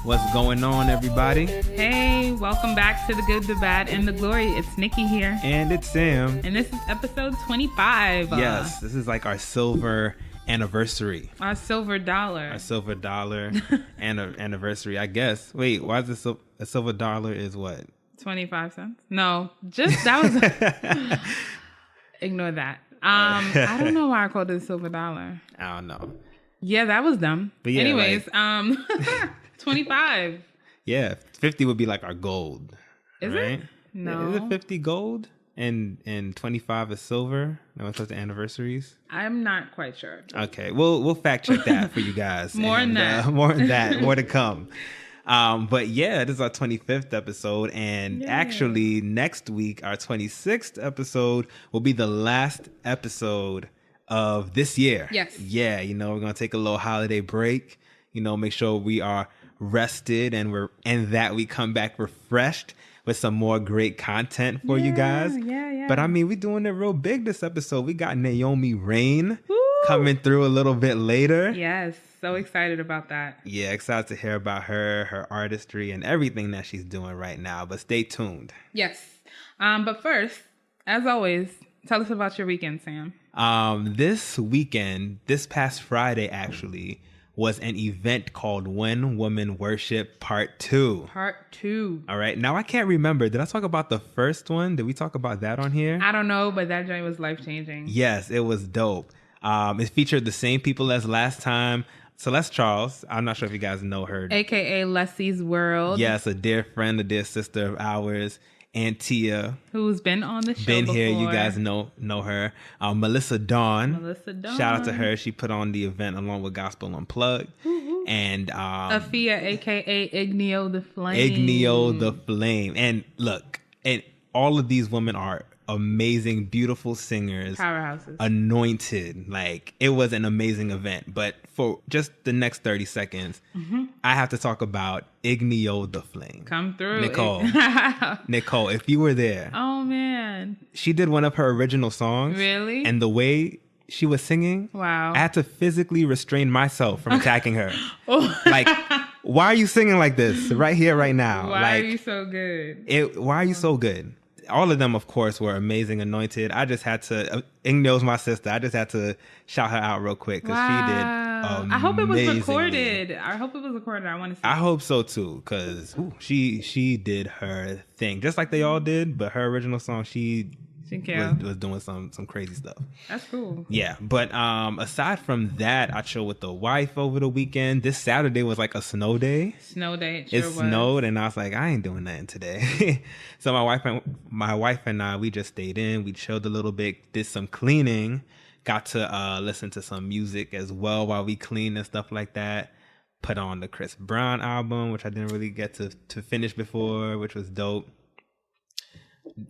What's going on, everybody? Hey, welcome back to The Good, The Bad, and The Glory. It's Nicky here. And it's Sam. And this is episode 25. Yes, this is like our silver anniversary. Our silver dollar. Our silver dollar anniversary, I guess. Wait, why is a silver dollar is what? 25 cents? No, just that was... Ignore that. I don't know why I called it a silver dollar. I don't know. Yeah, that was dumb. But yeah, anyways, 25. Yeah, 50 would be like our gold. Is right? it? No. Is it 50 gold and 25 is silver? No, it's the anniversaries. I'm not quite sure. Okay, we'll fact check that for you guys. More than that. More to come. But yeah, this is our 25th episode, and actually next week, our 26th episode will be the last episode of this year. Yes. Yeah, we're gonna take a little holiday break. Make sure we are rested and that we come back refreshed with some more great content for you guys. Yeah. But I mean, we're doing it real big this episode. We got Naomi Raine coming through a little bit later. Yes, so excited about that. Yeah, excited to hear about her artistry, and everything that she's doing right now. But stay tuned. Yes. But first, as always, tell us about your weekend, Sam. This weekend, this past Friday, actually, was an event called When Women Worship Part 2. Part 2. All right. Now, I can't remember. Did I talk about the first one? Did we talk about that on here? I don't know, but that joint was life-changing. Yes, it was dope. It featured the same people as last time. Celeste Charles, I'm not sure if you guys know her. AKA Leslie's World. Yes, a dear friend, a dear sister of ours. Aunt Tia, who's been on the show been before. here, you guys know her. Melissa Dawn, shout out to her. She put on the event along with Gospel Unplugged. Mm-hmm. And Afia, aka Igneo the Flame. And look, and all of these women are amazing, beautiful singers, powerhouses, anointed. Like, it was an amazing event. But for just the next 30 seconds, I have to talk about Igneo the Flame. Come through, Nicole, if you were there. Oh man, she did one of her original songs. Really? And the way she was singing, wow, I had to physically restrain myself from attacking her. Like, why are you singing like this right here, right now? Why are you so good? Why are you so good? All of them, of course, were amazing, anointed. I just had to, Igneo's my sister. I just had to shout her out real quick because she did amazingly. I hope it was recorded. I want to see. I hope so too, because she did her thing, just like they all did. But her original song, she was doing some crazy stuff. That's cool. Yeah, but aside from that, I chilled with the wife over the weekend. This Saturday was like a snow day. It snowed, and I was like, I ain't doing nothing today. So my wife and I, we just stayed in. We chilled a little bit, did some cleaning, got to listen to some music as well while we cleaned and stuff like that. Put on the Chris Brown album, which I didn't really get to finish before, which was dope.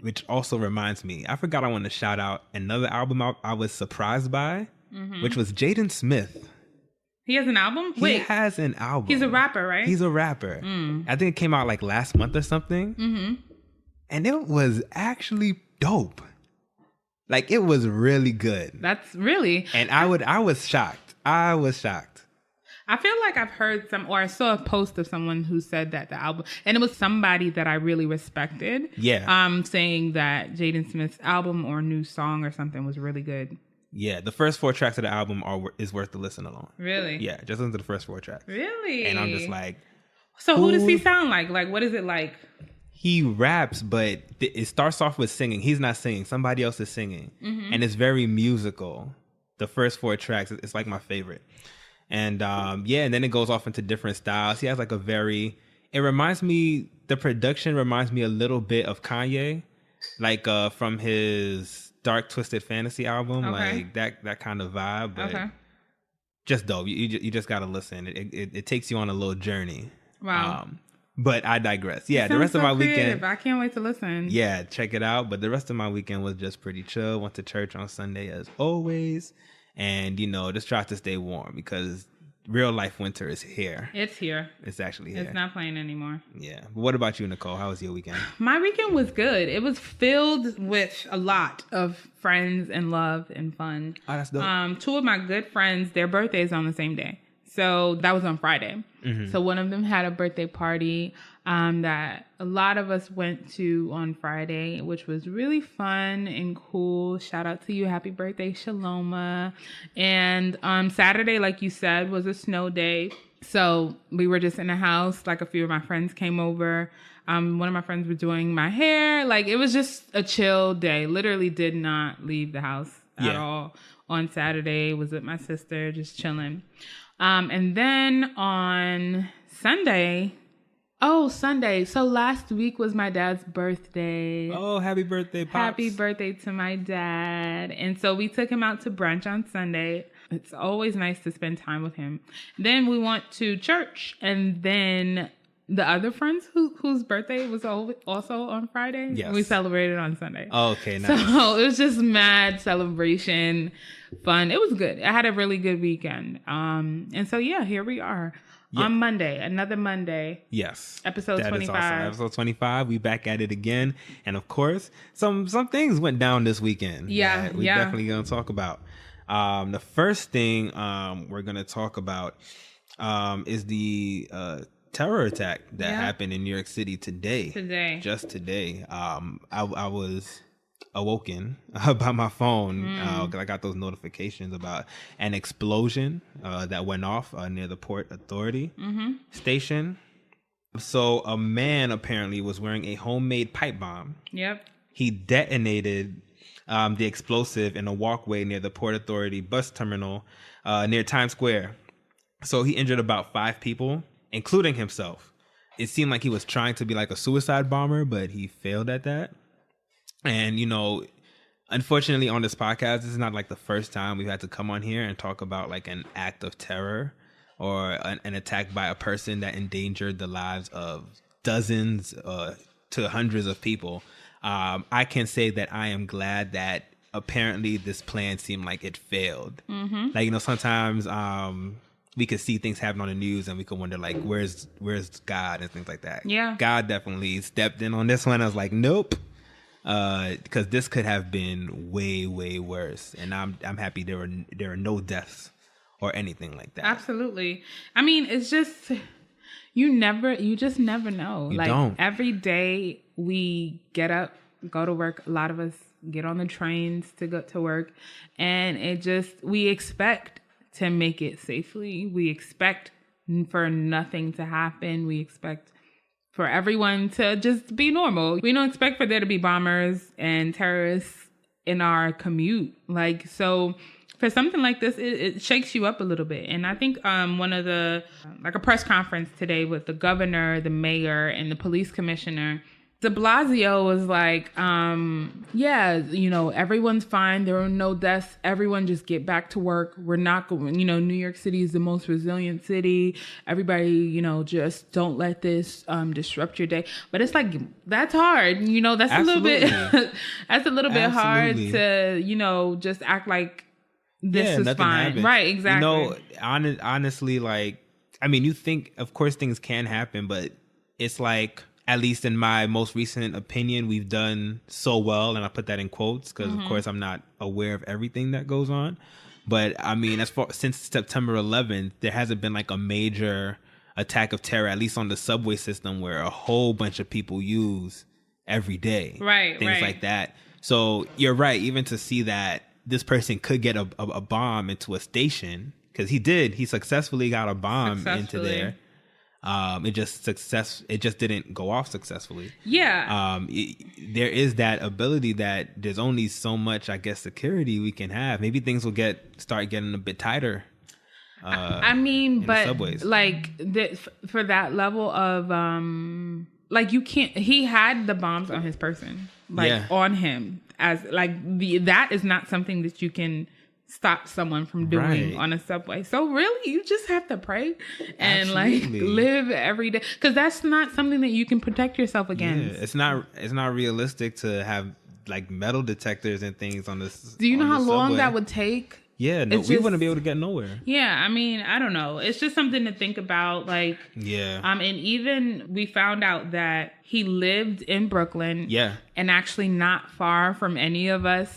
Which also reminds me, I forgot I want to shout out another album I was surprised by, which was Jaden Smith. He has an album? He has an album. He's a rapper, right? He's a rapper. I think it came out like last month or something. Mm-hmm. And it was actually dope. Like, it was really good. That's really... And I was shocked. I feel like I've heard I saw a post of someone who said that the album, and it was somebody that I really respected. Yeah. Saying that Jaden Smith's album or new song or something was really good. Yeah, the first 4 tracks of the album is worth the listen alone. Really? Yeah, just listen to the first 4 tracks. Really? And I'm just like... So who does he sound like? Like, what is it like? He raps, but it starts off with singing. He's not singing. Somebody else is singing. Mm-hmm. And it's very musical. The first 4 tracks, it's like my favorite. And and then it goes off into different styles. He has like the production reminds me a little bit of Kanye, like from his Dark Twisted Fantasy album, like that kind of vibe, but just dope. You just gotta listen. It takes you on a little journey. Wow. But I digress. Yeah, the rest of my weekend. I can't wait to listen. Yeah, check it out. But the rest of my weekend was just pretty chill. Went to church on Sunday as always. And, just try to stay warm because real life winter is here. It's here. It's actually here. It's not playing anymore. Yeah. What about you, Nicole? How was your weekend? My weekend was good. It was filled with a lot of friends and love and fun. Oh, that's dope. 2 of my good friends, their birthdays on the same day. So that was on Friday. So one of them had a birthday party that a lot of us went to on Friday, which was really fun and cool. Shout out to you. Happy birthday, Shaloma. And Saturday, like you said, was a snow day. So we were just in the house. Like a few of my friends came over. One of my friends was doing my hair. Like it was just a chill day. Literally did not leave the house at all on Saturday. Was with my sister, just chilling. And then on Sunday. So last week was my dad's birthday. Oh, happy birthday, Pops. Happy birthday to my dad. And so we took him out to brunch on Sunday. It's always nice to spend time with him. Then we went to church, and then the other friends whose birthday was also on Friday, we celebrated on Sunday. Oh, okay, nice. So it was just mad celebration, fun. It was good. I had a really good weekend. And so, here we are on Monday, another Monday. Yes. Episode 25. Awesome. Episode 25. We back at it again. And of course, some things went down this weekend. Yeah. We're definitely going to talk about. The first thing we're going to talk about is the terror attack that happened in New York City today. Just today. I was awoken by my phone because I got those notifications about an explosion that went off near the Port Authority station. So a man apparently was wearing a homemade pipe bomb. Yep. He detonated the explosive in a walkway near the Port Authority bus terminal near Times Square. So he injured about 5 people, including himself. It seemed like he was trying to be like a suicide bomber, but he failed at that. And, unfortunately on this podcast, this is not like the first time we've had to come on here and talk about like an act of terror or an attack by a person that endangered the lives of dozens to hundreds of people. I can say that I am glad that apparently this plan seemed like it failed. Like, sometimes we could see things happen on the news and we could wonder like, where's God and things like that. Yeah. God definitely stepped in on this one. I was like, nope. Because this could have been way, way worse. And I'm happy there are no deaths or anything like that. Absolutely. I mean, it's just, you just never know. You don't. Every day we get up, go to work. A lot of us get on the trains to go to work, and we expect to make it safely. We expect for nothing to happen. We expect for everyone to just be normal. We don't expect for there to be bombers and terrorists in our commute. Like, so for something like this, it shakes you up a little bit. And I think one of the, like a press conference today with the governor, the mayor, and the police commissioner, de Blasio was like, everyone's fine. There are no deaths. Everyone just get back to work. We're not going, New York City is the most resilient city. Everybody, just don't let this disrupt your day. But it's like, that's hard. That's Absolutely. a little bit, that's a little bit hard to, just act like this is fine. Happens. Right, exactly. Honestly, like, I mean, you think, of course, things can happen, but it's like, at least in my most recent opinion, we've done so well, and I put that in quotes because, of course, I'm not aware of everything that goes on. But I mean, since September 11th, there hasn't been like a major attack of terror, at least on the subway system, where a whole bunch of people use every day, things like that. So you're right, even to see that this person could get a bomb into a station, because he successfully got a bomb into there. It just didn't go off successfully. Yeah. There is that ability that there's only so much, I guess, security we can have. Maybe things will start getting a bit tighter. I mean, but subways. Like for that level of like, you can't. He had the bombs on his person, on him, as like that is not something that you can stop someone from doing on a subway. So really, you just have to pray and like live every day, because that's not something that you can protect yourself against. Yeah, it's not realistic to have like metal detectors and things on this. Do you know how long that would take? Yeah, no, we wouldn't be able to get nowhere. Yeah, I mean, I don't know. It's just something to think about. Like, and even we found out that he lived in Brooklyn. Yeah, and actually not far from any of us.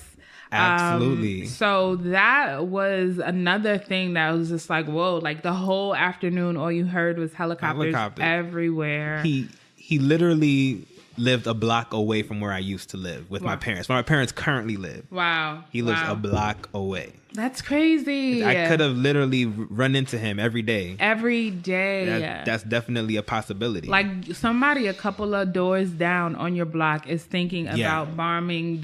Absolutely. So that was another thing that was just like, whoa, like the whole afternoon, all you heard was helicopters everywhere. He literally lived a block away from where I used to live with my parents. Where my parents currently live. Wow. He lives a block away. That's crazy. I could have literally run into him every day. Every day. That's definitely a possibility. Like somebody a couple of doors down on your block is thinking about bombing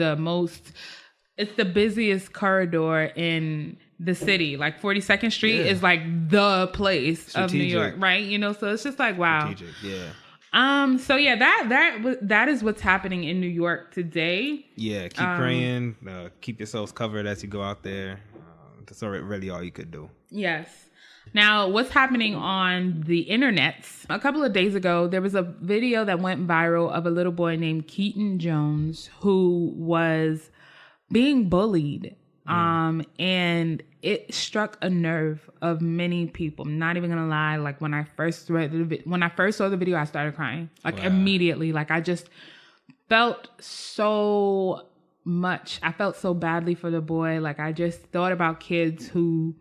it's the busiest corridor in the city. Like 42nd Street is like the place of New York, right? You know, so it's just like, wow. Strategic, yeah. So yeah, that is what's happening in New York today. Yeah, keep praying. Keep yourselves covered as you go out there. That's really all you could do. Yes. Now, what's happening on the internet? A couple of days ago, there was a video that went viral of a little boy named Keaton Jones who was being bullied. And it struck a nerve of many people. I'm not even gonna lie. Like when I first saw the video, I started crying. Like immediately. Like I just felt so much. I felt so badly for the boy. Like I just thought about kids who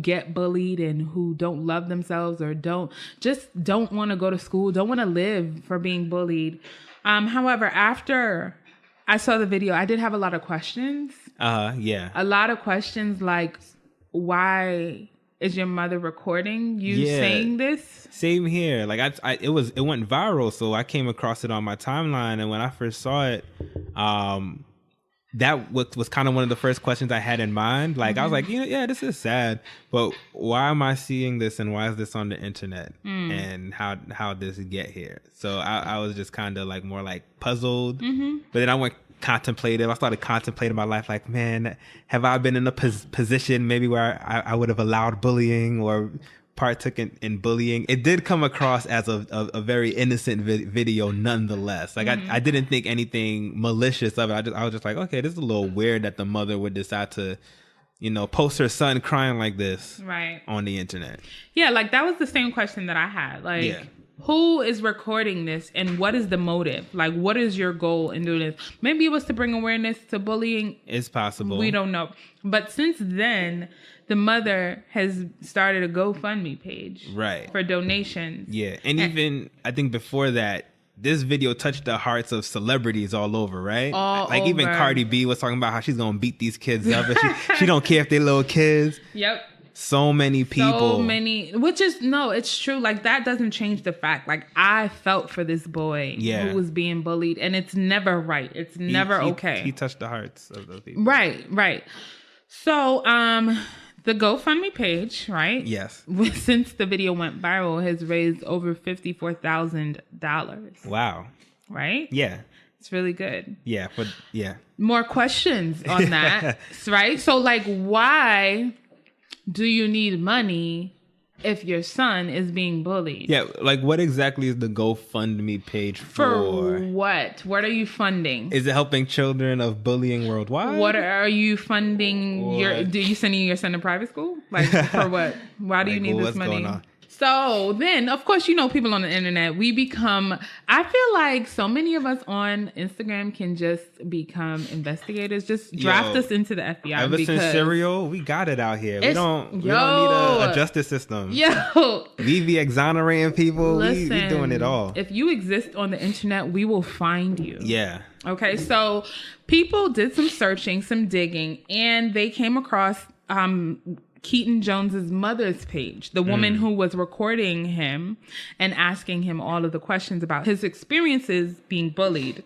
get bullied and who don't love themselves or don't want to go to school, don't want to live for being bullied. However, after I saw the video, I did have a lot of questions. Yeah. A lot of questions like, why is your mother recording you saying this? Same here. Like it went viral, so I came across it on my timeline, and when I first saw it, that was kind of one of the first questions I had in mind. Like I was like, this is sad, but why am I seeing this, and why is this on the internet, and how did this get here? So I was just kind of like more like puzzled, but then I started contemplating my life. Like, man, have I been in a position maybe where I would have allowed bullying or partook in bullying? It did come across as a very innocent video nonetheless. Like I didn't think anything malicious of it. I was just like, okay, this is a little weird that the mother would decide to, post her son crying like this on the internet. Yeah, like that was the same question that I had. Like, who is recording this and what is the motive? Like, what is your goal in doing this? Maybe it was to bring awareness to bullying. It's possible. We don't know. But since then, the mother has started a GoFundMe page for donations. Yeah. And even, I think before that, this video touched the hearts of celebrities all over, right? Like even Cardi B was talking about how she's going to beat these kids up. And she don't care if they're little kids. Yep. So many people. It's true. Like that doesn't change the fact. Like I felt for this boy who was being bullied, and it's never right. It's never okay. He touched the hearts of those people. Right. So, the GoFundMe page, right? Yes. Since the video went viral, has raised over $54,000. Wow. Right? Yeah. It's really good. Yeah. More questions on that, right? So, like, why do you need money if your son is being bullied? Yeah, like what exactly is the GoFundMe page for? What? What are you funding? Is it helping children of bullying worldwide? What are you funding? Do you sending your son to private school? Like for what? Why do you need this money? Going on? So then, of course, people on the internet, I feel like so many of us on Instagram can just become investigators. Just draft us into the FBI. Ever since Serial, we got it out here. We don't need a justice system. We be exonerating people. Listen, we doing it all. If you exist on the internet, we will find you. Yeah. Okay, so people did some searching, some digging, and they came across Keaton Jones's mother's page, the woman who was recording him and asking him all of the questions about his experiences being bullied.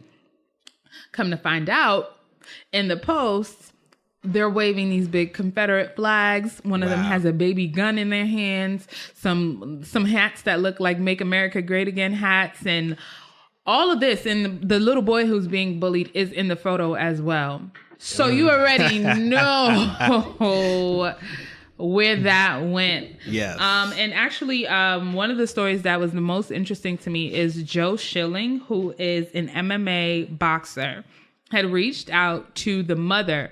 Come to find out, in the posts, they're waving these big Confederate flags. One of them has a baby gun in their hands, some hats that look like Make America Great Again hats, and all of this. And the little boy who's being bullied is in the photo as well. So you already know where that went. Yes. And actually, one of the stories that was the most interesting to me is Joe Schilling, who is an MMA boxer, had reached out to the mother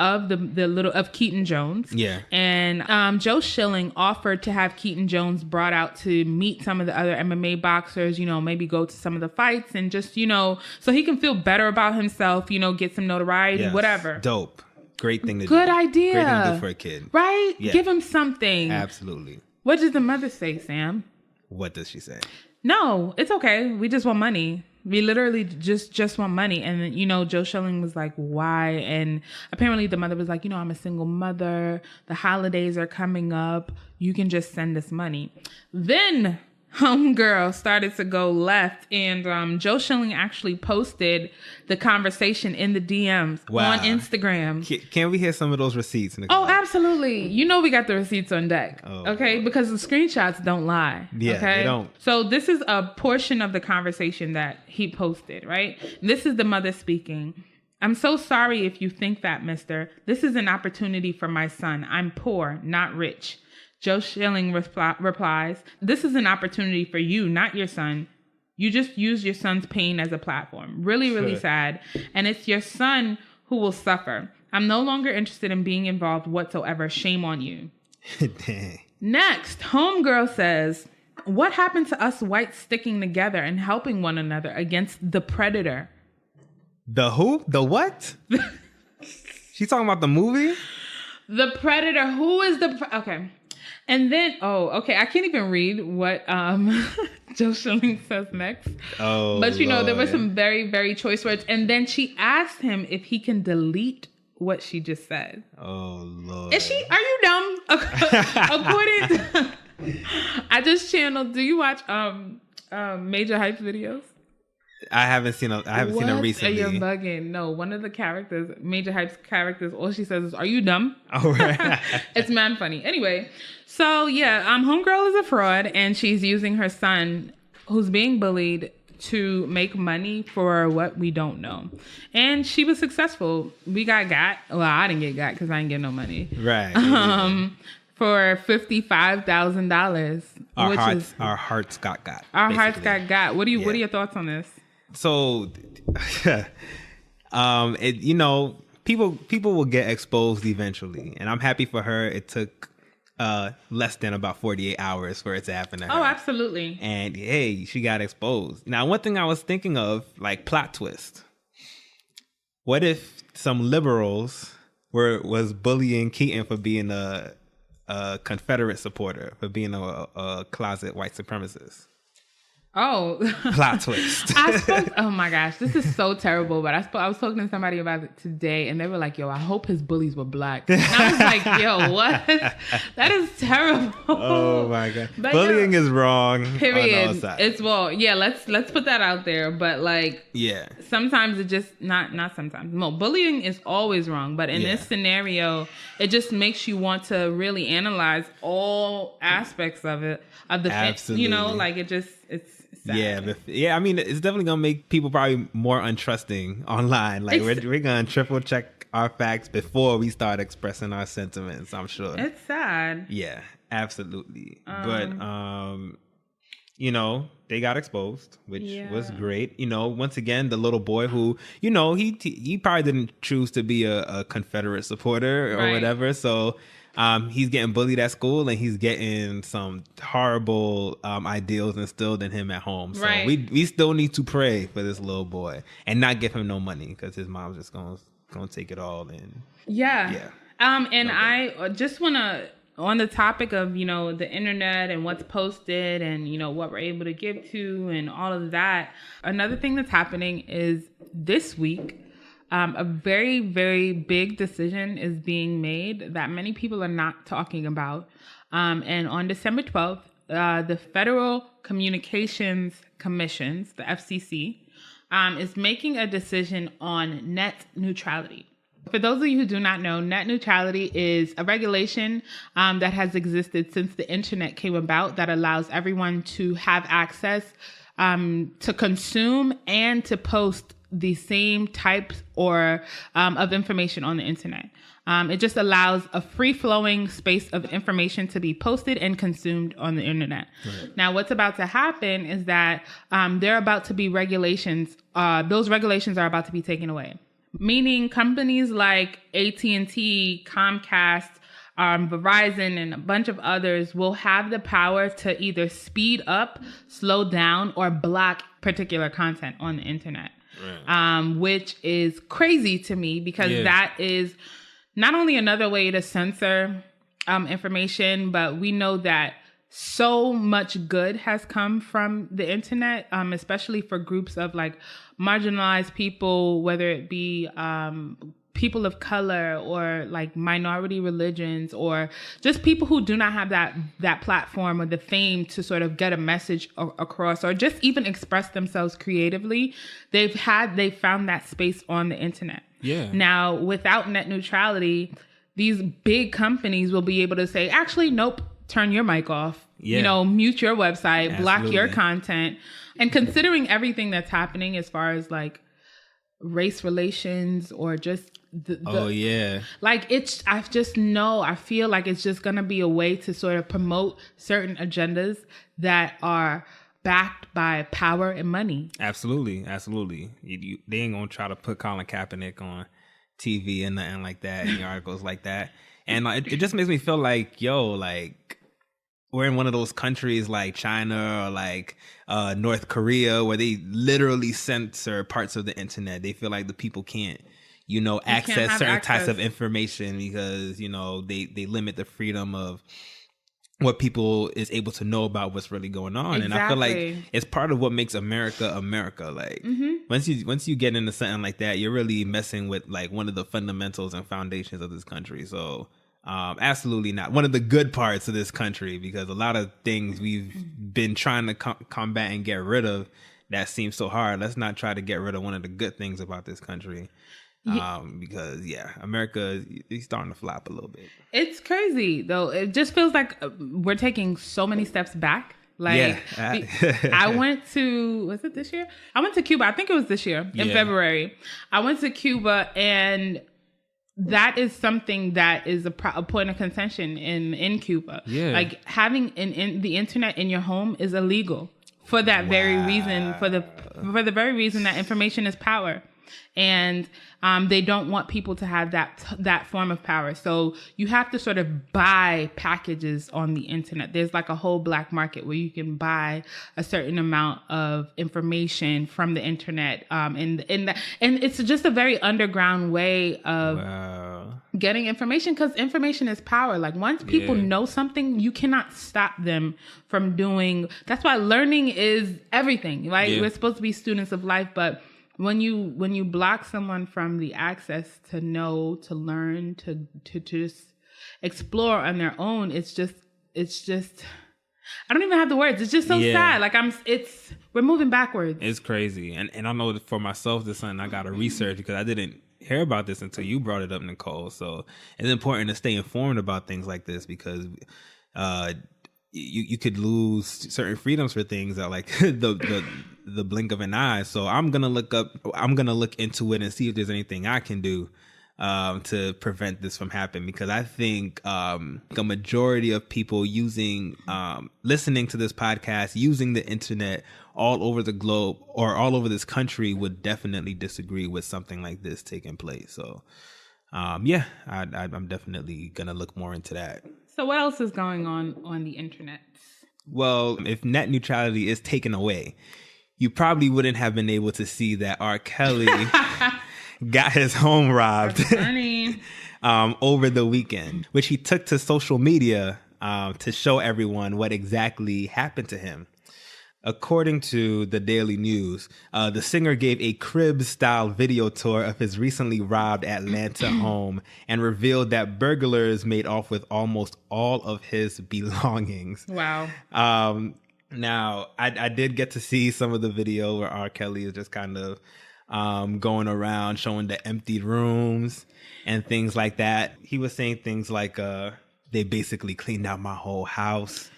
of of Keaton Jones. Yeah. And Joe Schilling offered to have Keaton Jones brought out to meet some of the other MMA boxers, maybe go to some of the fights and just, so he can feel better about himself, get some notoriety, whatever. Dope. Great thing to do. Good idea. Great thing to do for a kid. Right? Yeah. Give him something. Absolutely. What did the mother say, Sam? What does she say? No, it's okay. We just want money. We literally just want money. And then, Joe Schilling was like, why? And apparently the mother was like, I'm a single mother. The holidays are coming up. You can just send us money. Then homegirl started to go left, and Joe Schilling actually posted the conversation in the DMs on Instagram. Can we hear some of those receipts? Oh, absolutely. We got the receipts on deck. Okay, because the screenshots don't lie. Yeah, okay? They don't. So this is a portion of the conversation that he posted, right? This is the mother speaking. I'm so sorry if you think that, mister. This is an opportunity for my son. I'm poor, not rich. Joe Schilling replies, this is an opportunity for you, not your son. You just use your son's pain as a platform. Really, really sad. And it's your son who will suffer. I'm no longer interested in being involved whatsoever. Shame on you. Dang. Next, homegirl says, what happened to us whites sticking together and helping one another against the predator? The who? The what? She's talking about the movie? The predator. Who is okay. And then, I can't even read what Joe Schilling says next. Oh, but Lord. There were some very, very choice words. And then she asked him if he can delete what she just said. Oh, Lord. Are you dumb? According to, I just channeled. Do you watch Major Hype videos? I haven't seen them recently. You're bugging. No, one of the characters, Major Hype's characters, all she says is, "Are you dumb?" Oh, right. It's mad funny. Anyway, so homegirl is a fraud, and she's using her son, who's being bullied, to make money for what we don't know. And she was successful. We got. Well, I didn't get got because I didn't get no money. Right. For $55,000. Our hearts got got. Our hearts got got. What are your thoughts on this? So, people will get exposed eventually, and I'm happy for her. It took less than about 48 hours for it to happen to her. Oh, absolutely. And hey, she got exposed. Now, one thing I was thinking of, like, plot twist. What if some liberals was bullying Keaton for being a Confederate supporter, for being a closet white supremacist? Oh, plot twist. Oh my gosh, this is so terrible. But I was talking to somebody about it today, and they were like, "Yo, I hope his bullies were black." And I was like, "Yo, what? That is terrible." Oh my god, but bullying is wrong. Period. On all sides. It's let's put that out there. But sometimes it just not sometimes. No, bullying is always wrong. But in this scenario, it just makes you want to really analyze all aspects of it. Absolutely. It's sad. I mean, it's definitely gonna make people probably more untrusting online. Like we're gonna triple check our facts before we start expressing our sentiments. I'm sure it's sad. Yeah, absolutely. But they got exposed, which was great. Once again, the little boy who he probably didn't choose to be a Confederate supporter or whatever. So. He's getting bullied at school, and he's getting some horrible ideals instilled in him at home. So we still need to pray for this little boy and not give him no money, because his mom's just gonna take it all. And I just want to, on the topic of the internet and what's posted and what we're able to give to and all of that. Another thing that's happening is this week. A very, very big decision is being made that many people are not talking about. And on December 12th, the Federal Communications Commissions, the FCC, is making a decision on net neutrality. For those of you who do not know, net neutrality is a regulation that has existed since the internet came about that allows everyone to have access to consume and to post the same types or of information on the internet. It just allows a free-flowing space of information to be posted and consumed on the internet. Right. Now, what's about to happen is that there are about to be regulations. Those regulations are about to be taken away. meaning companies like AT&T, Comcast, Verizon, and a bunch of others will have the power to either speed up, slow down, or block particular content on the internet. Right. Which is crazy to me because that is not only another way to censor information, but we know that so much good has come from the internet, especially for groups of like marginalized people, whether it be people of color or like minority religions or just people who do not have that platform or the fame to sort of get a message across or just even express themselves creatively. They've found that space on the internet. Yeah. Now, without net neutrality, these big companies will be able to say, actually, nope, turn your mic off, mute your website, block your content. And considering everything that's happening as far as like race relations or just I feel like it's just going to be a way to sort of promote certain agendas that are backed by power and money. Absolutely. They ain't going to try to put Colin Kaepernick on TV and nothing like that, any articles like that. And it just makes me feel like, we're in one of those countries like China or like North Korea where they literally censor parts of the internet. They feel like the people can't, access certain types of information because, they limit the freedom of what people is able to know about what's really going on. Exactly. And I feel like it's part of what makes America America. Like once you get into something like that, you're really messing with like one of the fundamentals and foundations of this country. So absolutely not one of the good parts of this country, because a lot of things we've been trying to combat and get rid of that seems so hard. Let's not try to get rid of one of the good things about this country. Because America is starting to flop a little bit. It's crazy though. It just feels like we're taking so many steps back. Like I went to, was it this year? I went to Cuba. I think it was this year in February. I went to Cuba, and that is something that is a point of contention in Cuba. Yeah. Like having the internet in your home is illegal for that very reason, for the very reason that information is power. And they don't want people to have that form of power. So you have to sort of buy packages on the internet. There's like a whole black market where you can buy a certain amount of information from the internet. And it's just a very underground way of getting information, because information is power. Like once people know something, you cannot stop them from doing. That's why learning is everything, right? Yeah. We're supposed to be students of life, but when you block someone from the access to know, to learn, to just explore on their own, it's just I don't even have the words. It's just so sad. Like we're moving backwards. It's crazy. And I know for myself, this is something I got to research because I didn't hear about this until you brought it up, Nicole. So it's important to stay informed about things like this because you could lose certain freedoms for things that like the blink of an eye. So I'm gonna look into it and see if there's anything I can do to prevent this from happening, because I think a majority of people listening to this podcast, using the internet all over the globe or all over this country would definitely disagree with something like this taking place. So I'm definitely gonna look more into that. So what else is going on the internet? Well, if net neutrality is taken away, you probably wouldn't have been able to see that R. Kelly got his home robbed over the weekend, which he took to social media to show everyone what exactly happened to him. According to the Daily News, the singer gave a crib-style video tour of his recently robbed Atlanta home and revealed that burglars made off with almost all of his belongings. Wow. Now, I did get to see some of the video where R. Kelly is just kind of going around showing the emptied rooms and things like that. He was saying things like, they basically cleaned out my whole house.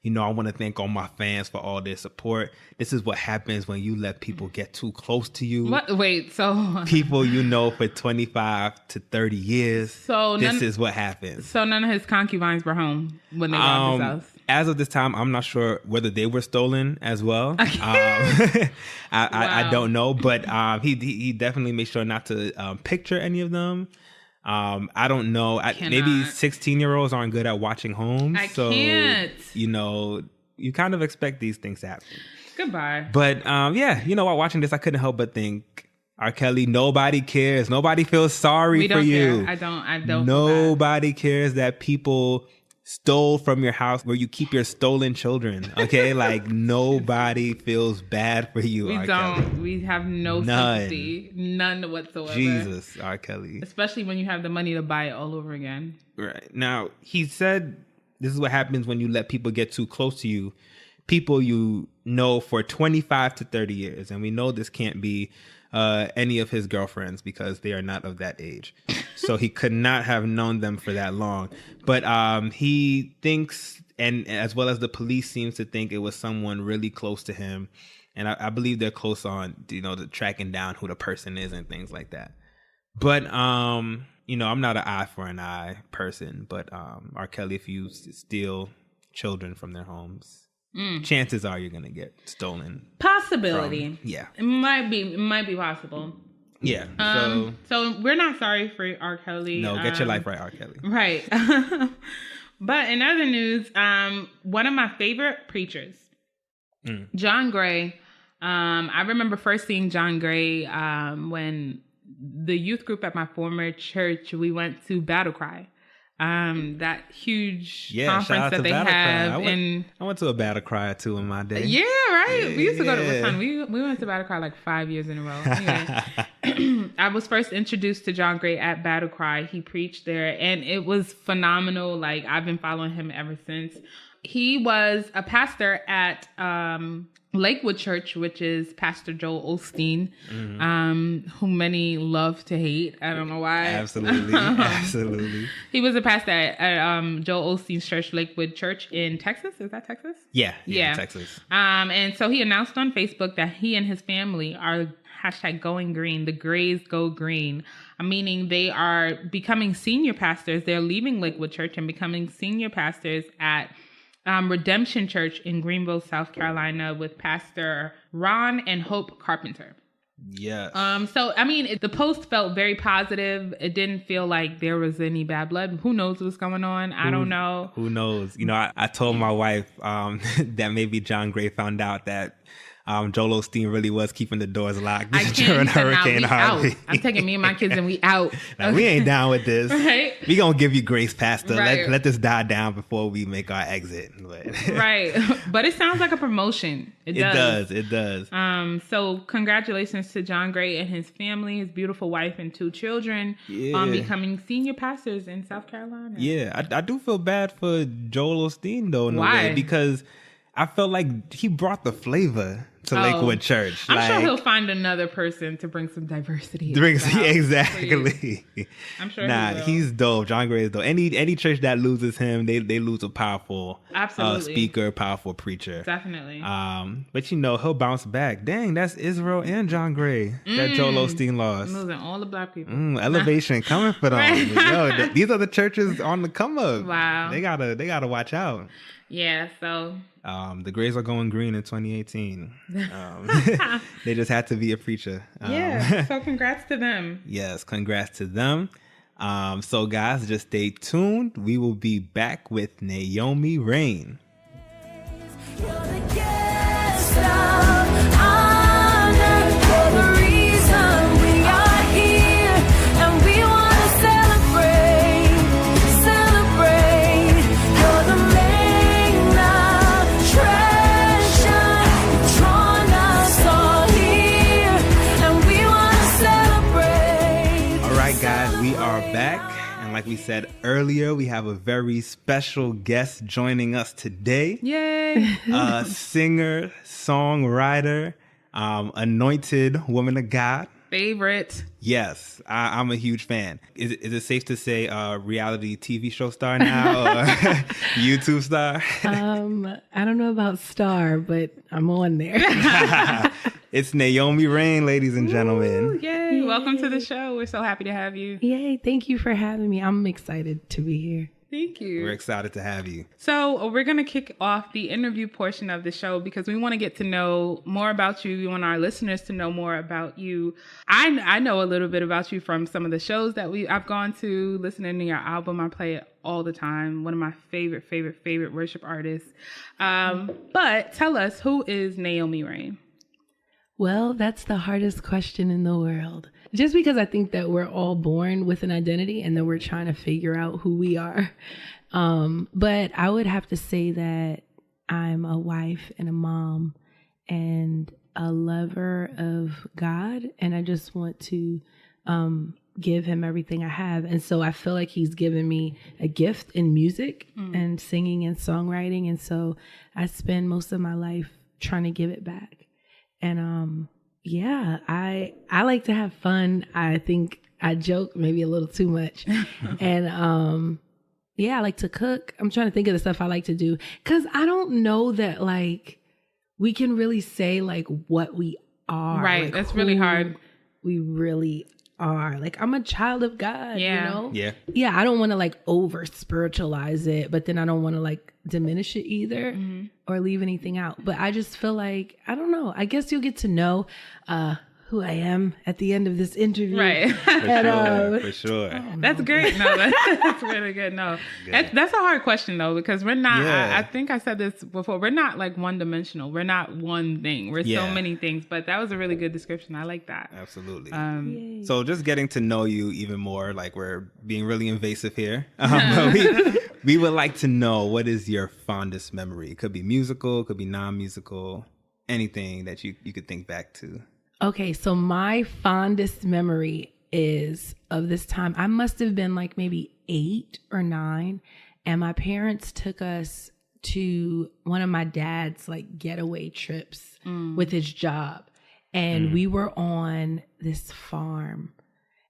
I want to thank all my fans for all their support. This is what happens when you let people get too close to you. What? Wait, so... people for 25 to 30 years. So this is what happens. So none of his concubines were home when they robbed his house? As of this time, I'm not sure whether they were stolen as well. I don't know, but he definitely made sure not to picture any of them. I don't know. Maybe 16-year-olds aren't good at watching homes. I can't. You kind of expect these things to happen. Goodbye. But while watching this, I couldn't help but think, R. Kelly, nobody cares. Nobody feels sorry for you. Care. I don't. Nobody cares that people stole from your house where you keep your stolen children. Okay, like nobody feels bad for you. We R. don't. Kelly. We have no sympathy, none whatsoever. Jesus, R. Kelly. Especially when you have the money to buy it all over again. Right now, he said, "This is what happens when you let people get too close to you. People you know for 25 to 30 years, and we know this can't be." Any of his girlfriends because they are not of that age. So he could not have known them for that long. But he thinks, and as well as the police seems to think, it was someone really close to him. And I believe they're close on, the tracking down who the person is and things like that. But, I'm not an eye for an eye person. But R. Kelly, if you steal children from their homes, chances are you're gonna get stolen. Possibility. Yeah. It might be possible. Yeah. So we're not sorry for R. Kelly. No, get your life right, R. Kelly. Right. But in other news, one of my favorite preachers, John Gray. I remember first seeing John Gray when the youth group at my former church, we went to Battle Cry. That huge conference that they have. I went to a Battle Cry or two in my day. Yeah, right. We used to go to what time? We went to Battle Cry like 5 years in a row. Anyway, I was first introduced to John Gray at Battle Cry. He preached there, and it was phenomenal. Like, I've been following him ever since. He was a pastor at Lakewood Church, which is Pastor Joel Osteen, whom many love to hate. I don't know why. Absolutely. He was a pastor at Joel Osteen's church, Lakewood Church in Texas. Is that Texas? Yeah. Texas. And so he announced on Facebook that he and his family are #going green. The Grays go green, meaning they are becoming senior pastors. They're leaving Lakewood Church and becoming senior pastors at Redemption Church in Greenville, South Carolina, with Pastor Ron and Hope Carpenter. Yes. So, I mean, the post felt very positive. It didn't feel like there was any bad blood. Who knows what's going on? I don't know. Who knows? I told my wife that maybe John Gray found out that Joel Osteen really was keeping the doors locked during Hurricane Harvey. I'm taking me and my kids and we out. Now, we ain't down with this. Right? We gonna give you grace, Pastor. Right. Let this die down before we make our exit. Right. But it sounds like a promotion. It does. So congratulations to John Gray and his family, his beautiful wife and 2 children on becoming senior pastors in South Carolina. Yeah, I do feel bad for Joel Osteen though in a Why? way, because I felt like he brought the flavor to Lakewood Church. I'm sure he'll find another person to bring some diversity. Exactly. I'm sure. He's dope. John Gray is dope. Any church that loses him, they lose a powerful speaker, powerful preacher. Definitely. But he'll bounce back. Dang, that's Israel and John Gray that Joel Osteen lost. Losing all the black people. Elevation coming for them. Right. Yo, these are the churches on the come up. Wow. They gotta watch out. Yeah. So. The Grays are going green in 2018. They just had to be a preacher. So congrats to them. Yes, congrats to them. So guys, just stay tuned. We will be back with Naomi Raine. You're the guest of honor. You're the reason we are here, and we want to celebrate. You're the main attraction. You've drawn us all here, and we want to celebrate. All right, guys, we are back. And like we said earlier, we have a very special guest joining us today. Yay! A singer, songwriter, anointed woman of God. Favorite. Yes, I'm a huge fan. Is it safe to say reality TV show star now or YouTube star? I don't know about star, but I'm on there. It's Naomi Raine, ladies and gentlemen. Ooh, yay. Welcome to the show. We're so happy to have you. Yay. Thank you for having me. I'm excited to be here. Thank you. We're excited to have you. So we're going to kick off the interview portion of the show because we want to get to know more about you. We want our listeners to know more about you. I know a little bit about you from some of the shows that I've gone to, listening to your album. I play it all the time. One of my favorite worship artists. But tell us, who is Naomi Raine? Well, that's the hardest question in the world. Just because I think that we're all born with an identity and that we're trying to figure out who we are. But I would have to say that I'm a wife and a mom and a lover of God. And I just want to give him everything I have. And so I feel like he's given me a gift in music and singing and songwriting. And so I spend most of my life trying to give it back. And yeah, I like to have fun. I think I joke maybe a little too much. And yeah, I like to cook. I'm trying to think of the stuff I like to do. Cause I don't know that like we can really say like what we are. Right. Like, that's really hard. We really are. Like I'm a child of God, Yeah. you know? Yeah. Yeah, I don't want to like over spiritualize it, but then I don't want to like diminish it either or leave anything out. But I just feel like, I don't know. I guess you'll get to know who I am at the end of this interview. Right. For sure. That's great. No, that's really good. No, that's a hard question though, because we're not, Yeah. I think I said this before, we're not like one dimensional. We're not one thing. We're so many things, but that was a really good description. I like that. Absolutely. So just getting to know you even more, like we're being really invasive here. But we would like to know, what is your fondest memory? It could be musical, it could be non-musical, anything that you could think back to. Okay, so my fondest memory is of this time. I must have been like maybe 8 or 9, and my parents took us to one of my dad's like getaway trips with his job. And we were on this farm.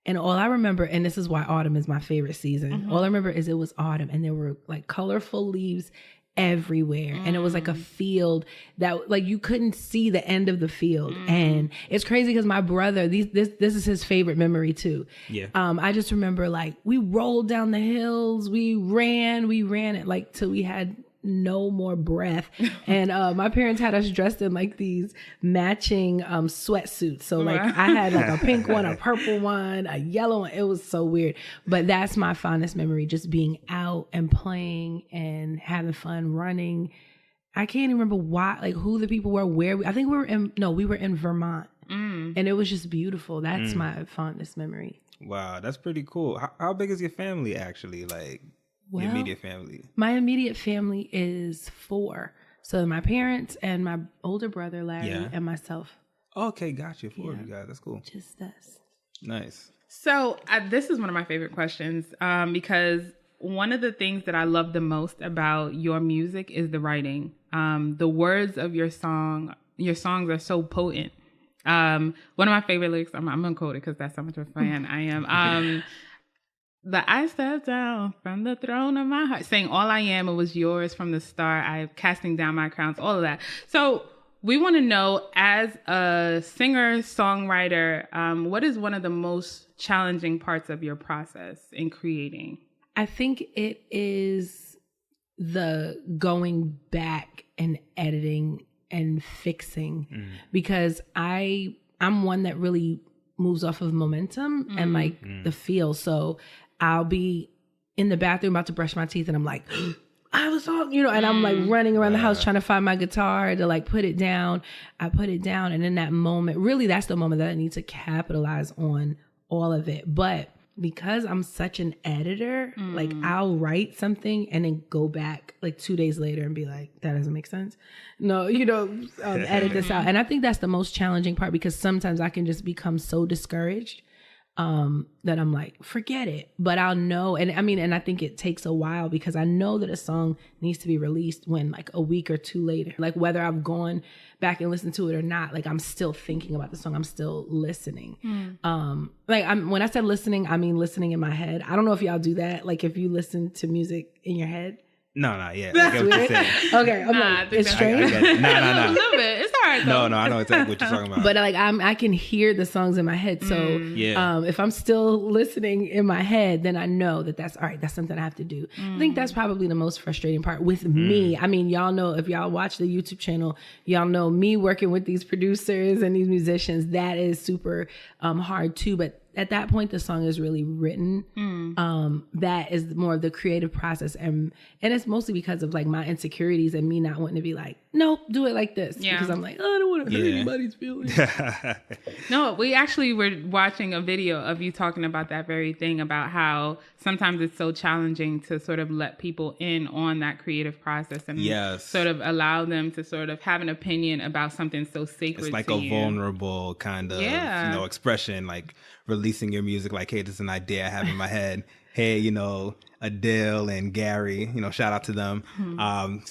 And all I remember, and this is why autumn is my favorite season. All I remember is it was autumn and there were like colorful leaves everywhere. And it was like a field that like you couldn't see the end of the field. And it's crazy because my brother, this is his favorite memory too. Yeah. I just remember like we rolled down the hills, we ran it like till we had no more breath. And my parents had us dressed in like these matching sweatsuits. So like I had like a pink one, a purple one, a yellow one. It was so weird. But that's my fondest memory, just being out and playing and having fun running. I can't even remember why, like who the people were, I think we were in Vermont. And it was just beautiful. That's my fondest memory. Wow, that's pretty cool. How big is your family actually? Like your immediate family? My immediate family is 4. So my parents and my older brother, Larry, and myself. Okay, gotcha. 4 of you guys. That's cool. Just us. Nice. So this is one of my favorite questions because one of the things that I love the most about your music is the writing. The words of your songs are so potent. One of my favorite lyrics, I'm going to quote it because that's how much of a fan I am. I stepped down from the throne of my heart, saying all I am, it was yours from the start. I am casting down my crowns, all of that. So we want to know, as a singer, songwriter, what is one of the most challenging parts of your process in creating? I think it is the going back and editing and fixing because I'm one that really moves off of momentum and like the feel. So I'll be in the bathroom about to brush my teeth and I'm like, I was talking, and I'm like running around the house trying to find my guitar to like put it down. I put it down. And in that moment, really that's the moment that I need to capitalize on all of it. But because I'm such an editor, like I'll write something and then go back like 2 days later and be like, that doesn't make sense. No, edit this out. And I think that's the most challenging part because sometimes I can just become so discouraged that I'm like, forget it. But I'll know. And I think it takes a while because I know that a song needs to be released when like a week or 2 later, like whether I've gone back and listened to it or not, like I'm still thinking about the song. I'm still listening. When I said listening, I mean listening in my head. I don't know if y'all do that. Like if you listen to music in your head. No, yeah. I get what you're saying. Okay, it's strange. No. A little bit. It's all hard. No, I know exactly what you're talking about. But like I can hear the songs in my head. So if I'm still listening in my head, then I know that's all right. That's something I have to do. I think that's probably the most frustrating part with me. I mean, y'all know, if y'all watch the YouTube channel, y'all know me working with these producers and these musicians. That is super hard too. But at that point, the song is really written. That is more of the creative process. And it's mostly because of like my insecurities and me not wanting to be like, nope, do it like this. Yeah. Because I'm like, oh, I don't want to hurt anybody's feelings. No, we actually were watching a video of you talking about that very thing, about how sometimes it's so challenging to sort of let people in on that creative process and sort of allow them to sort of have an opinion about something so sacred. It's like to a vulnerable kind of expression, like releasing your music, like, hey, this is an idea I have in my head. Hey, Adele and Gary, shout out to them,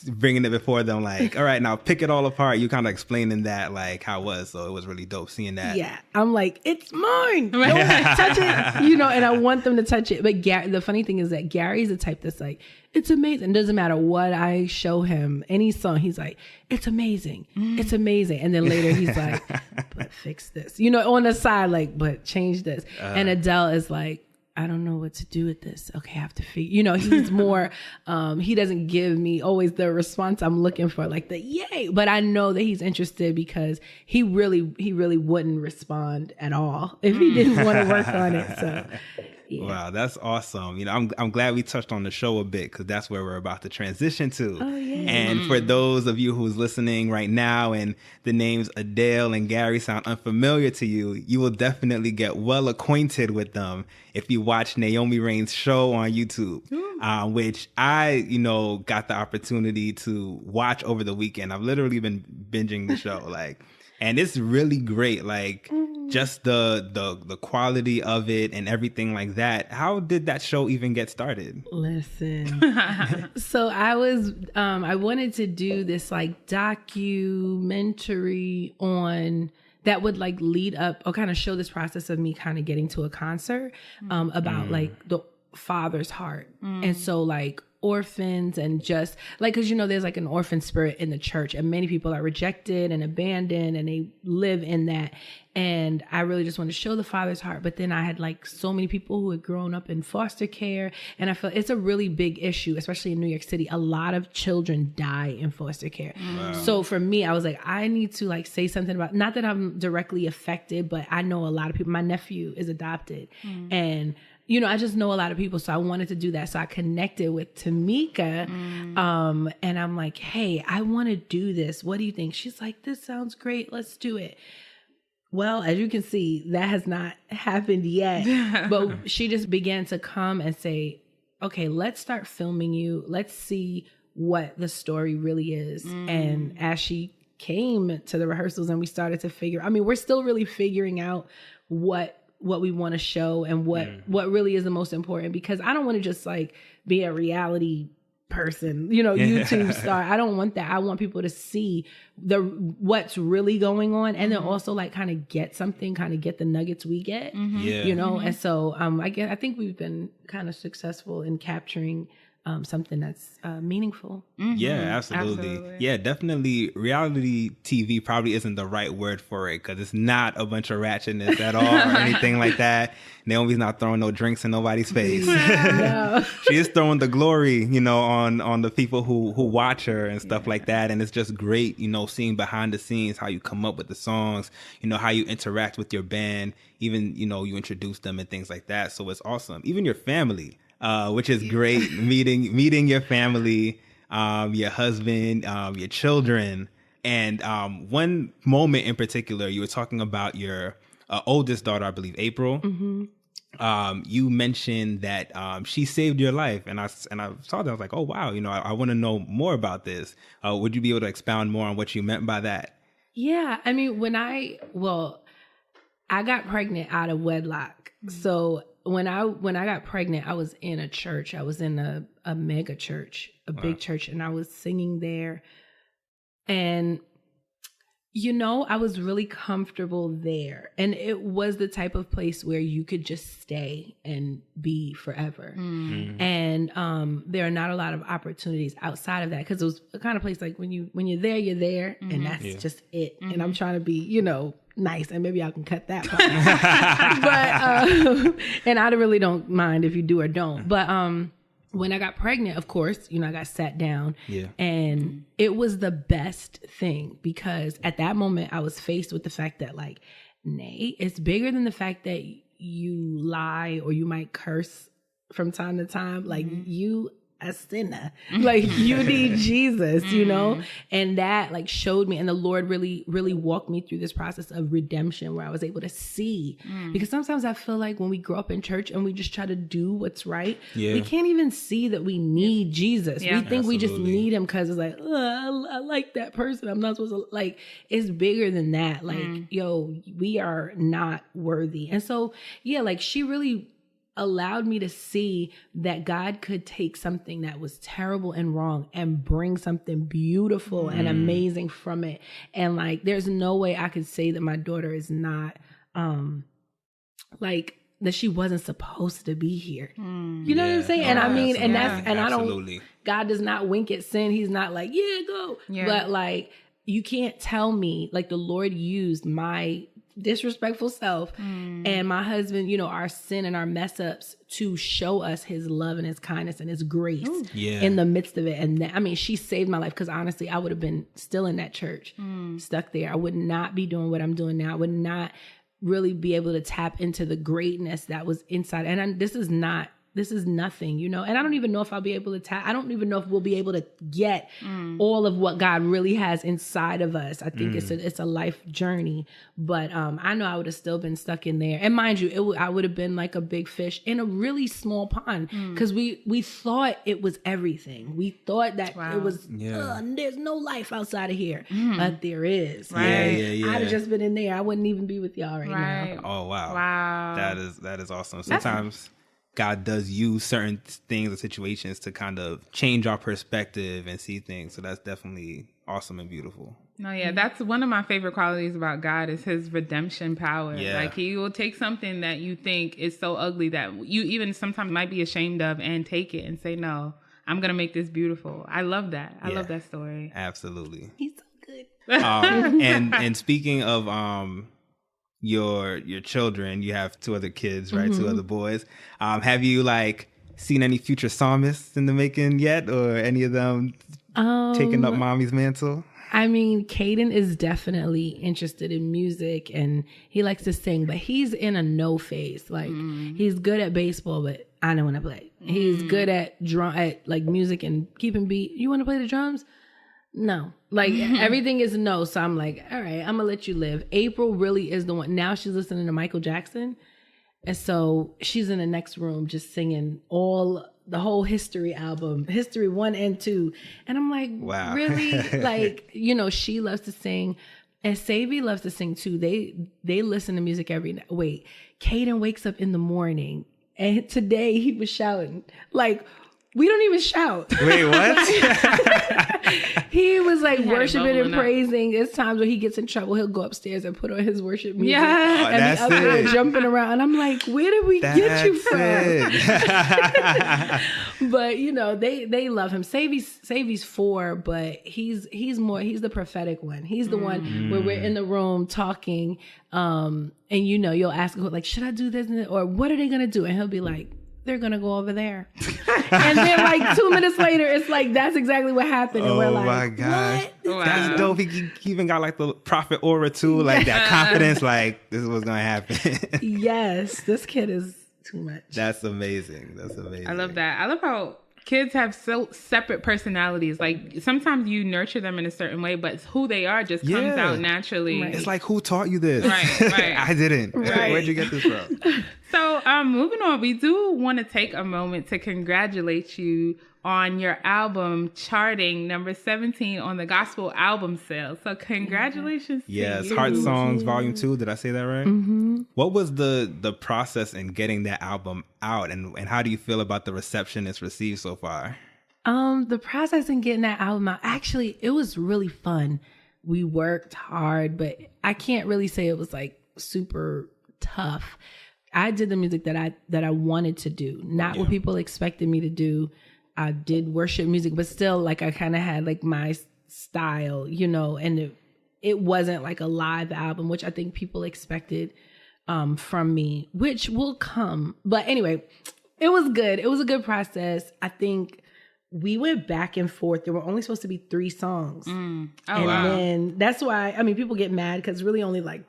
bringing it before them, like, all right, now pick it all apart. You kind of explaining that, like, how it was. So it was really dope seeing that. Yeah. I'm like, it's mine. Don't touch it. And I want them to touch it. But the funny thing is that Gary's the type that's like, it's amazing. Doesn't matter what I show him, any song, he's like, it's amazing. It's amazing. And then later he's like, but fix this. On the side, like, but change this. And Adele is like, I don't know what to do with this. Okay, I have to figure, he's more, he doesn't give me always the response I'm looking for, like the yay, but I know that he's interested because he really wouldn't respond at all if he didn't want to work on it. So, yeah. Wow, that's awesome. I'm glad we touched on the show a bit because that's where we're about to transition to. Oh, yeah. And for those of you who's listening right now and the names Adele and Gary sound unfamiliar to you, you will definitely get well acquainted with them if you watch Naomi Raine's show on YouTube, which I, got the opportunity to watch over the weekend. I've literally been binging the show, and it's really great. Like, just the quality of it and everything like that. How did that show even get started? Listen. So I wanted to do this like documentary on that would like lead up or kind of show this process of me kind of getting to a concert about like the father's heart. And so like orphans and just like, because there's like an orphan spirit in the church and many people are rejected and abandoned and they live in that. And I really just wanted to show the father's heart. But then I had like so many people who had grown up in foster care. And I feel it's a really big issue, especially in New York City. A lot of children die in foster care. Wow. So for me, I was like, I need to like say something about, not that I'm directly affected, but I know a lot of people. My nephew is adopted and I just know a lot of people. So I wanted to do that. So I connected with Tamika. And I'm like, hey, I want to do this. What do you think? She's like, this sounds great. Let's do it. Well, as you can see, that has not happened yet. But she just began to come and say, okay, let's start filming you. Let's see what the story really is. And as she came to the rehearsals and we started to we're still really figuring out what we want to show and what really is the most important, because I don't want to just like be a reality person, YouTube star. I don't want that. I want people to see what's really going on and then also like kind of get the nuggets we get, And so I think we've been kind of successful in capturing something that's meaningful. Yeah, absolutely. Yeah, definitely. Reality TV probably isn't the right word for it because it's not a bunch of ratchetness at all or anything like that. Naomi's not throwing no drinks in nobody's face. No. She is throwing the glory, on the people who watch her and stuff like that. And it's just great, seeing behind the scenes how you come up with the songs, how you interact with your band, even, you introduce them and things like that. So it's awesome. Even your family. Which is great, meeting your family, your husband, your children. And one moment in particular, you were talking about your oldest daughter, I believe, April. You mentioned that she saved your life. And I saw that. I was like, oh, wow, I want to know more about this. Would you be able to expound more on what you meant by that? Yeah. I mean, I got pregnant out of wedlock. So when I got pregnant, I was in a church. I was in a mega church, a big church, and I was singing there. And, I was really comfortable there. And it was the type of place where you could just stay and be forever. And there are not a lot of opportunities outside of that, because it was a kind of place like when you're there, you're there, and that's just it. And I'm trying to be, nice, and maybe I can cut that part. But and I really don't mind if you do or don't. But when I got pregnant, of course, I got sat down, and it was the best thing, because at that moment I was faced with the fact that, like, Nay, it's bigger than the fact that you lie or you might curse from time to time. Like, you a sinner, like, you need Jesus, and that, like, showed me, and the Lord really, really walked me through this process of redemption, where I was able to see, because sometimes I feel like when we grow up in church and we just try to do what's right, we can't even see that we need Jesus. We think we just need him because it's like, I like that person, I'm not supposed to, like, it's bigger than that. Like, we are not worthy. And so, like, she really allowed me to see that God could take something that was terrible and wrong and bring something beautiful and amazing from it. And, like, there's no way I could say that my daughter is not, like, that she wasn't supposed to be here. You know what I'm saying? And I mean, and that's, and absolutely. God does not wink at sin. He's not like, go. But, like, you can't tell me, like, the Lord used my disrespectful self and my husband, our sin and our mess ups to show us his love and his kindness and his grace in the midst of it. And she saved my life, because honestly, I would have been still in that church, stuck there. I would not be doing what I'm doing now. I would not really be able to tap into the greatness that was inside. And this is nothing, and I don't even know if I'll be able to I don't even know if we'll be able to get all of what God really has inside of us. I think it's a life journey, but I know I would have still been stuck in there. And mind you, I would have been like a big fish in a really small pond, because we thought it was everything. We thought that it was, there's no life outside of here, but there is. Right? I'd have just been in there. I wouldn't even be with y'all right now. Oh, wow. That is awesome. Sometimes God does use certain things or situations to kind of change our perspective and see things. So that's definitely awesome and beautiful. No, that's one of my favorite qualities about God, is his redemption power. Like, he will take something that you think is so ugly that you even sometimes might be ashamed of, and take it and say, no, I'm going to make this beautiful. I love that. I love that story. Absolutely. He's so good. And speaking of your children, you have 2 other kids, right? 2 other boys. Have you, like, seen any future psalmists in the making yet, or any of them taking up mommy's mantle? I mean, Keaton is definitely interested in music, and he likes to sing, but he's in a no phase. Like, he's good at baseball, but I don't want to play. He's good at music and keeping beat. You want to play the drums? No. Like, everything is no. So I'm like, all right, I'm gonna let you live. April really is the one. Now she's listening to Michael Jackson, and so she's in the next room just singing the whole History album, History 1 and 2. And I'm like, wow, really? Like, she loves to sing, and Savy loves to sing too. They listen to music every night. Wait, Keaton wakes up in the morning, and today he was shouting, like, we don't even shout. Wait, what? He was like worshiping and praising. There's times where he gets in trouble, he'll go upstairs and put on his worship music. Yeah. And the other jumping around. And I'm like, where did we get you from? But they love him. Savy's 4, but he's the prophetic one. He's the one where we're in the room talking, and you'll ask him, like, should I do this? Or what are they gonna do? And he'll be like, they're gonna go over there. And then, like, 2 minutes later, it's like, that's exactly what happened. And we're like, my gosh, what? That's dope. He even got, like, the prophet aura too, like that confidence, like, this is what's gonna happen. Yes, this kid is too much. That's amazing. I love that. I love how kids have so separate personalities. Like, sometimes you nurture them in a certain way, but who they are just comes out naturally. Right. It's like, who taught you this? Right. I didn't. Right. Where'd you get this from? So, moving on, we do want to take a moment to congratulate you on your album charting number 17 on the gospel album sales. So congratulations to you. Yes, Heart Songs Volume 2. Did I say that right? Mm-hmm. What was the process in getting that album out, and how do you feel about the reception it's received so far? The process in getting that album out, actually, it was really fun we worked hard, but I can't really say it was like super tough. I did the music that I wanted to do, not what people expected me to do. I did worship music, but still, like, I kind of had like my style, you know, and it wasn't like a live album, which I think people expected from me, which will come. But anyway, it was good. It was a good process. I think we went back and forth. There were only supposed to be 3 songs. Then that's why, I mean, people get mad because really only like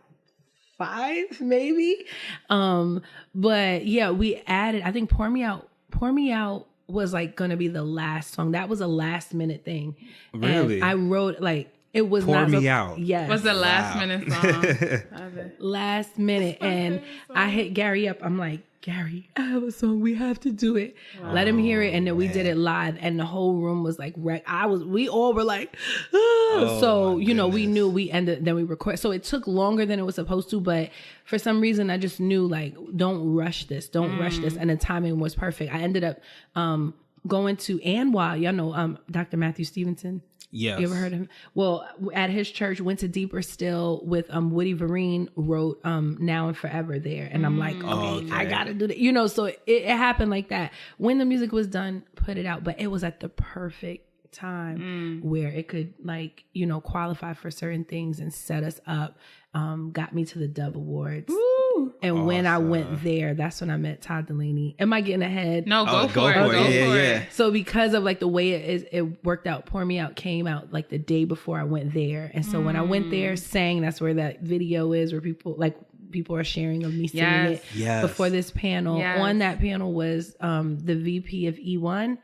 5 maybe. But yeah, we added, I think Pour Me Out was like going to be the last song. That was a last minute thing. Really? And I wrote like, it was Pour not Me Out. Yes. Was the last minute song. Last minute. And I hit Gary up. I'm like, Gary, I have a song. We have to do it. Let him hear it. And then we did it live. And the whole room was like wrecked. We all were like, ah. So, you know, we knew then we recorded. So it took longer than it was supposed to. But for some reason, I just knew like, don't rush this. Don't rush this. And the timing was perfect. I ended up going to ANWA. Y'all know Dr. Matthew Stevenson. Yes. You ever heard of him? Well, at his church, went to Deeper Still with Woody Vereen, wrote Now and Forever there. And I'm like, okay, I got to do that. You know, so it happened like that. When the music was done, put it out. But it was at the perfect time where it could, like, you know, qualify for certain things and set us up. Got me to the Dove Awards. Woo! And when I went there, that's when I met Todd Dulaney. Am I getting ahead? No, go for it. Go for it. So because of like the way it worked out, Pour Me Out came out like the day before I went there. And so when I went there, sang, that's where that video is where people are sharing of me singing it before this panel. On that panel was the VP of E1.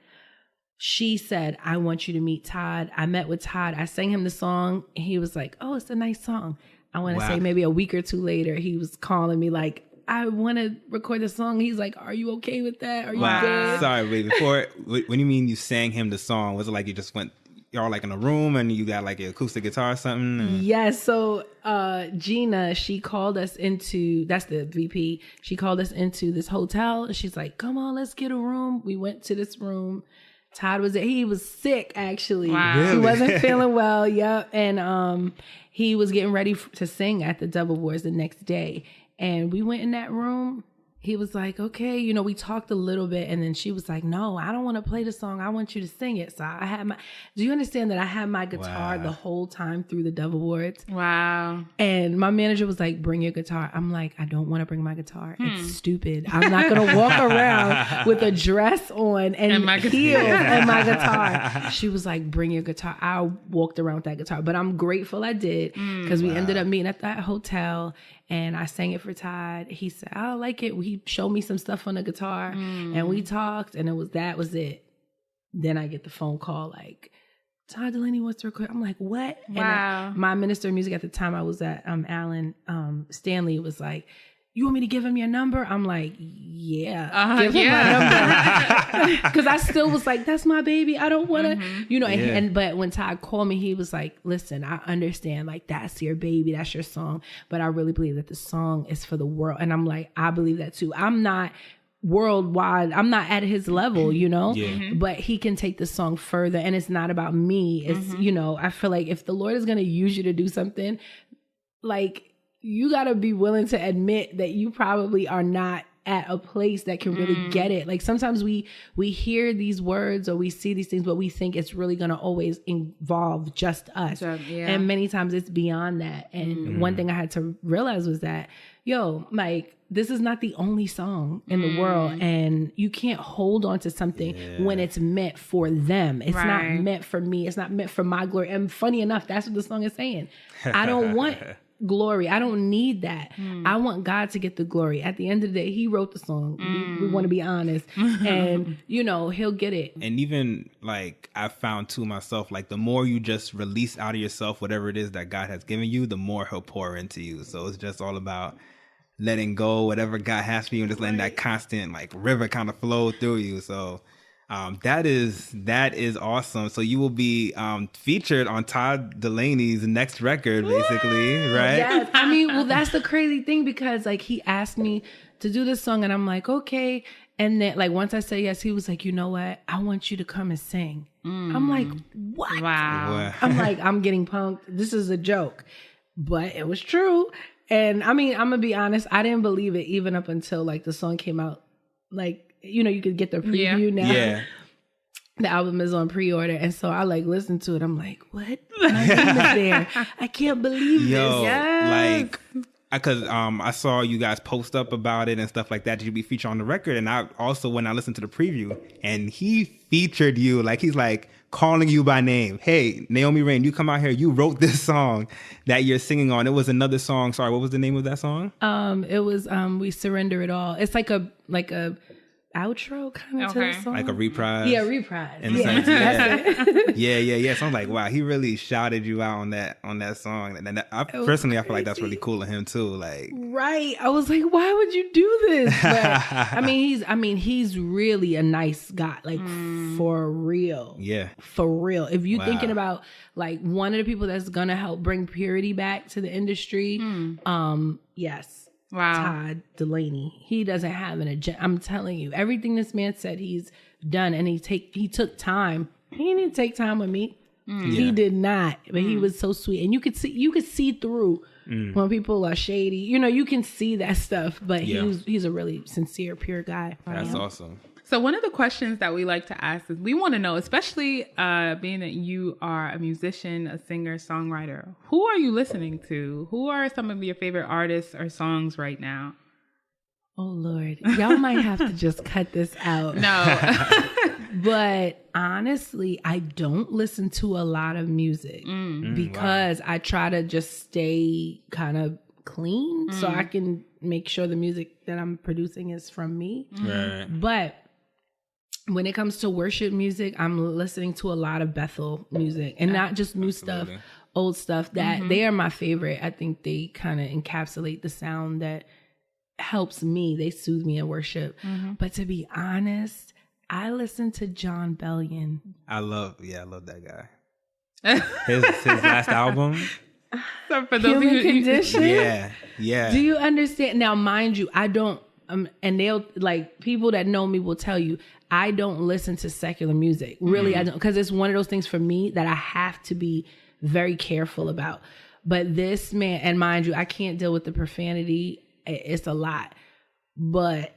She said, I want you to meet Todd. I met with Todd. I sang him the song. And he was like, oh, it's a nice song. I want to say maybe a week or 2 later, he was calling me like, I want to record the song. He's like, are you okay with that? Are you good? Sorry, wait, before, when you mean you sang him the song, was it like you just went, y'all like in a room and you got like an acoustic guitar or something? Yes. So Gina, she called us into, that's the VP. She called us into this hotel. And she's like, come on, let's get a room. We went to this room. Todd was there. He was sick, actually. Wow. Really? He wasn't feeling well. Yep. And he was getting ready to sing at the Dove Awards the next day. And we went in that room. He was like, okay, you know, we talked a little bit. And then she was like, no, I don't want to play the song. I want you to sing it. So I had do you understand that I had my guitar the whole time through the Dove Awards? Wow. And my manager was like, bring your guitar. I'm like, I don't want to bring my guitar. It's stupid. I'm not going to walk around with a dress on and heels and my guitar. She was like, bring your guitar. I walked around with that guitar. But I'm grateful I did because we ended up meeting at that hotel. And I sang it for Todd. He said, I like it. He showed me some stuff on the guitar and we talked and that was it. Then I get the phone call like, Todd Dulaney wants to record. I'm like, what? Wow. And my minister of music at the time I was at, Alan Stanley was like, you want me to give him your number? I'm like, yeah, give him my number. Because I still was like, that's my baby. I don't want to, you know. But when Todd called me, he was like, listen, I understand. Like, that's your baby. That's your song. But I really believe that the song is for the world. And I'm like, I believe that too. I'm not worldwide. I'm not at his level, you know, but he can take the song further. And it's not about me. It's, you know, I feel like if the Lord is going to use you to do something, like, you got to be willing to admit that you probably are not at a place that can really get it. Like sometimes we hear these words or we see these things, but we think it's really going to always involve just us. And many times it's beyond that. And one thing I had to realize was that, like, this is not the only song in the world, and you can't hold on to something when it's meant for them. It's not meant for me. It's not meant for my glory. And funny enough, that's what the song is saying. I don't want glory. I don't need that. I want God to get the glory. At the end of the day, he wrote the song. We want to be honest. And, you know, he'll get it. And even like I found to myself, like the more you just release out of yourself, whatever it is that God has given you, the more he'll pour into you. So it's just all about letting go, whatever God has for you, and just letting that constant like river kind of flow through you. So that is awesome. So you will be featured on Todd Dulaney's next record, basically, right? Yes. I mean, well, that's the crazy thing because like he asked me to do this song and I'm like, okay. And then like once I said yes, he was like, you know what? I want you to come and sing. I'm like, what? Wow. I'm like, I'm getting punked. This is a joke. But it was true. And I mean, I'm going to be honest. I didn't believe it even up until like the song came out. Like, you know, you could get the preview now. Yeah. The album is on pre-order. And so I like listened to it. I'm like, what? My name is there. I can't believe Yo, this. like, because I saw you guys post up about it and stuff like that. Did you be featured on the record? And I also, when I listened to the preview, and he featured you, like he's like calling you by name. Hey, Naomi Raine, you come out here. You wrote this song that you're singing on. It was another song. Sorry, what was the name of that song? It was We Surrender It All. It's like a outro kind of to the song. Like a reprise. Yeah, reprise. In a sense, yeah. So I'm like, wow, he really shouted you out on that song. And I personally feel like that's really cool of him too. Like, right. I was like, why would you do this? But he's really a nice guy. Like for real. Yeah. For real. If you're thinking about like one of the people that's gonna help bring purity back to the industry, yes. Wow. Todd Dulaney. He doesn't have an agenda. I'm telling you, everything this man said he's done, and he took time. He didn't take time with me. He did not, but he was so sweet, and you could see through when people are shady. You know, you can see that stuff. But he's a really sincere, pure guy. That's awesome. So one of the questions that we like to ask is we want to know, especially being that you are a musician, a singer, songwriter, who are you listening to? Who are some of your favorite artists or songs right now? Oh, Lord. Y'all might have to just cut this out. No. But honestly, I don't listen to a lot of music because I try to just stay kind of clean so I can make sure the music that I'm producing is from me. Right. But when it comes to worship music, I'm listening to a lot of Bethel music, and not just new stuff, old stuff. That they are my favorite. I think they kind of encapsulate the sound that helps me. They soothe me in worship. But to be honest, I listen to John Bellion. I love that guy. His last album. So for those Human Condition. Yeah. Do you understand? Now, mind you, I don't. And they'll like people that know me will tell you I don't listen to secular music. Really, I don't, because it's one of those things for me that I have to be very careful about. But this man, and mind you, I can't deal with the profanity. It's a lot. But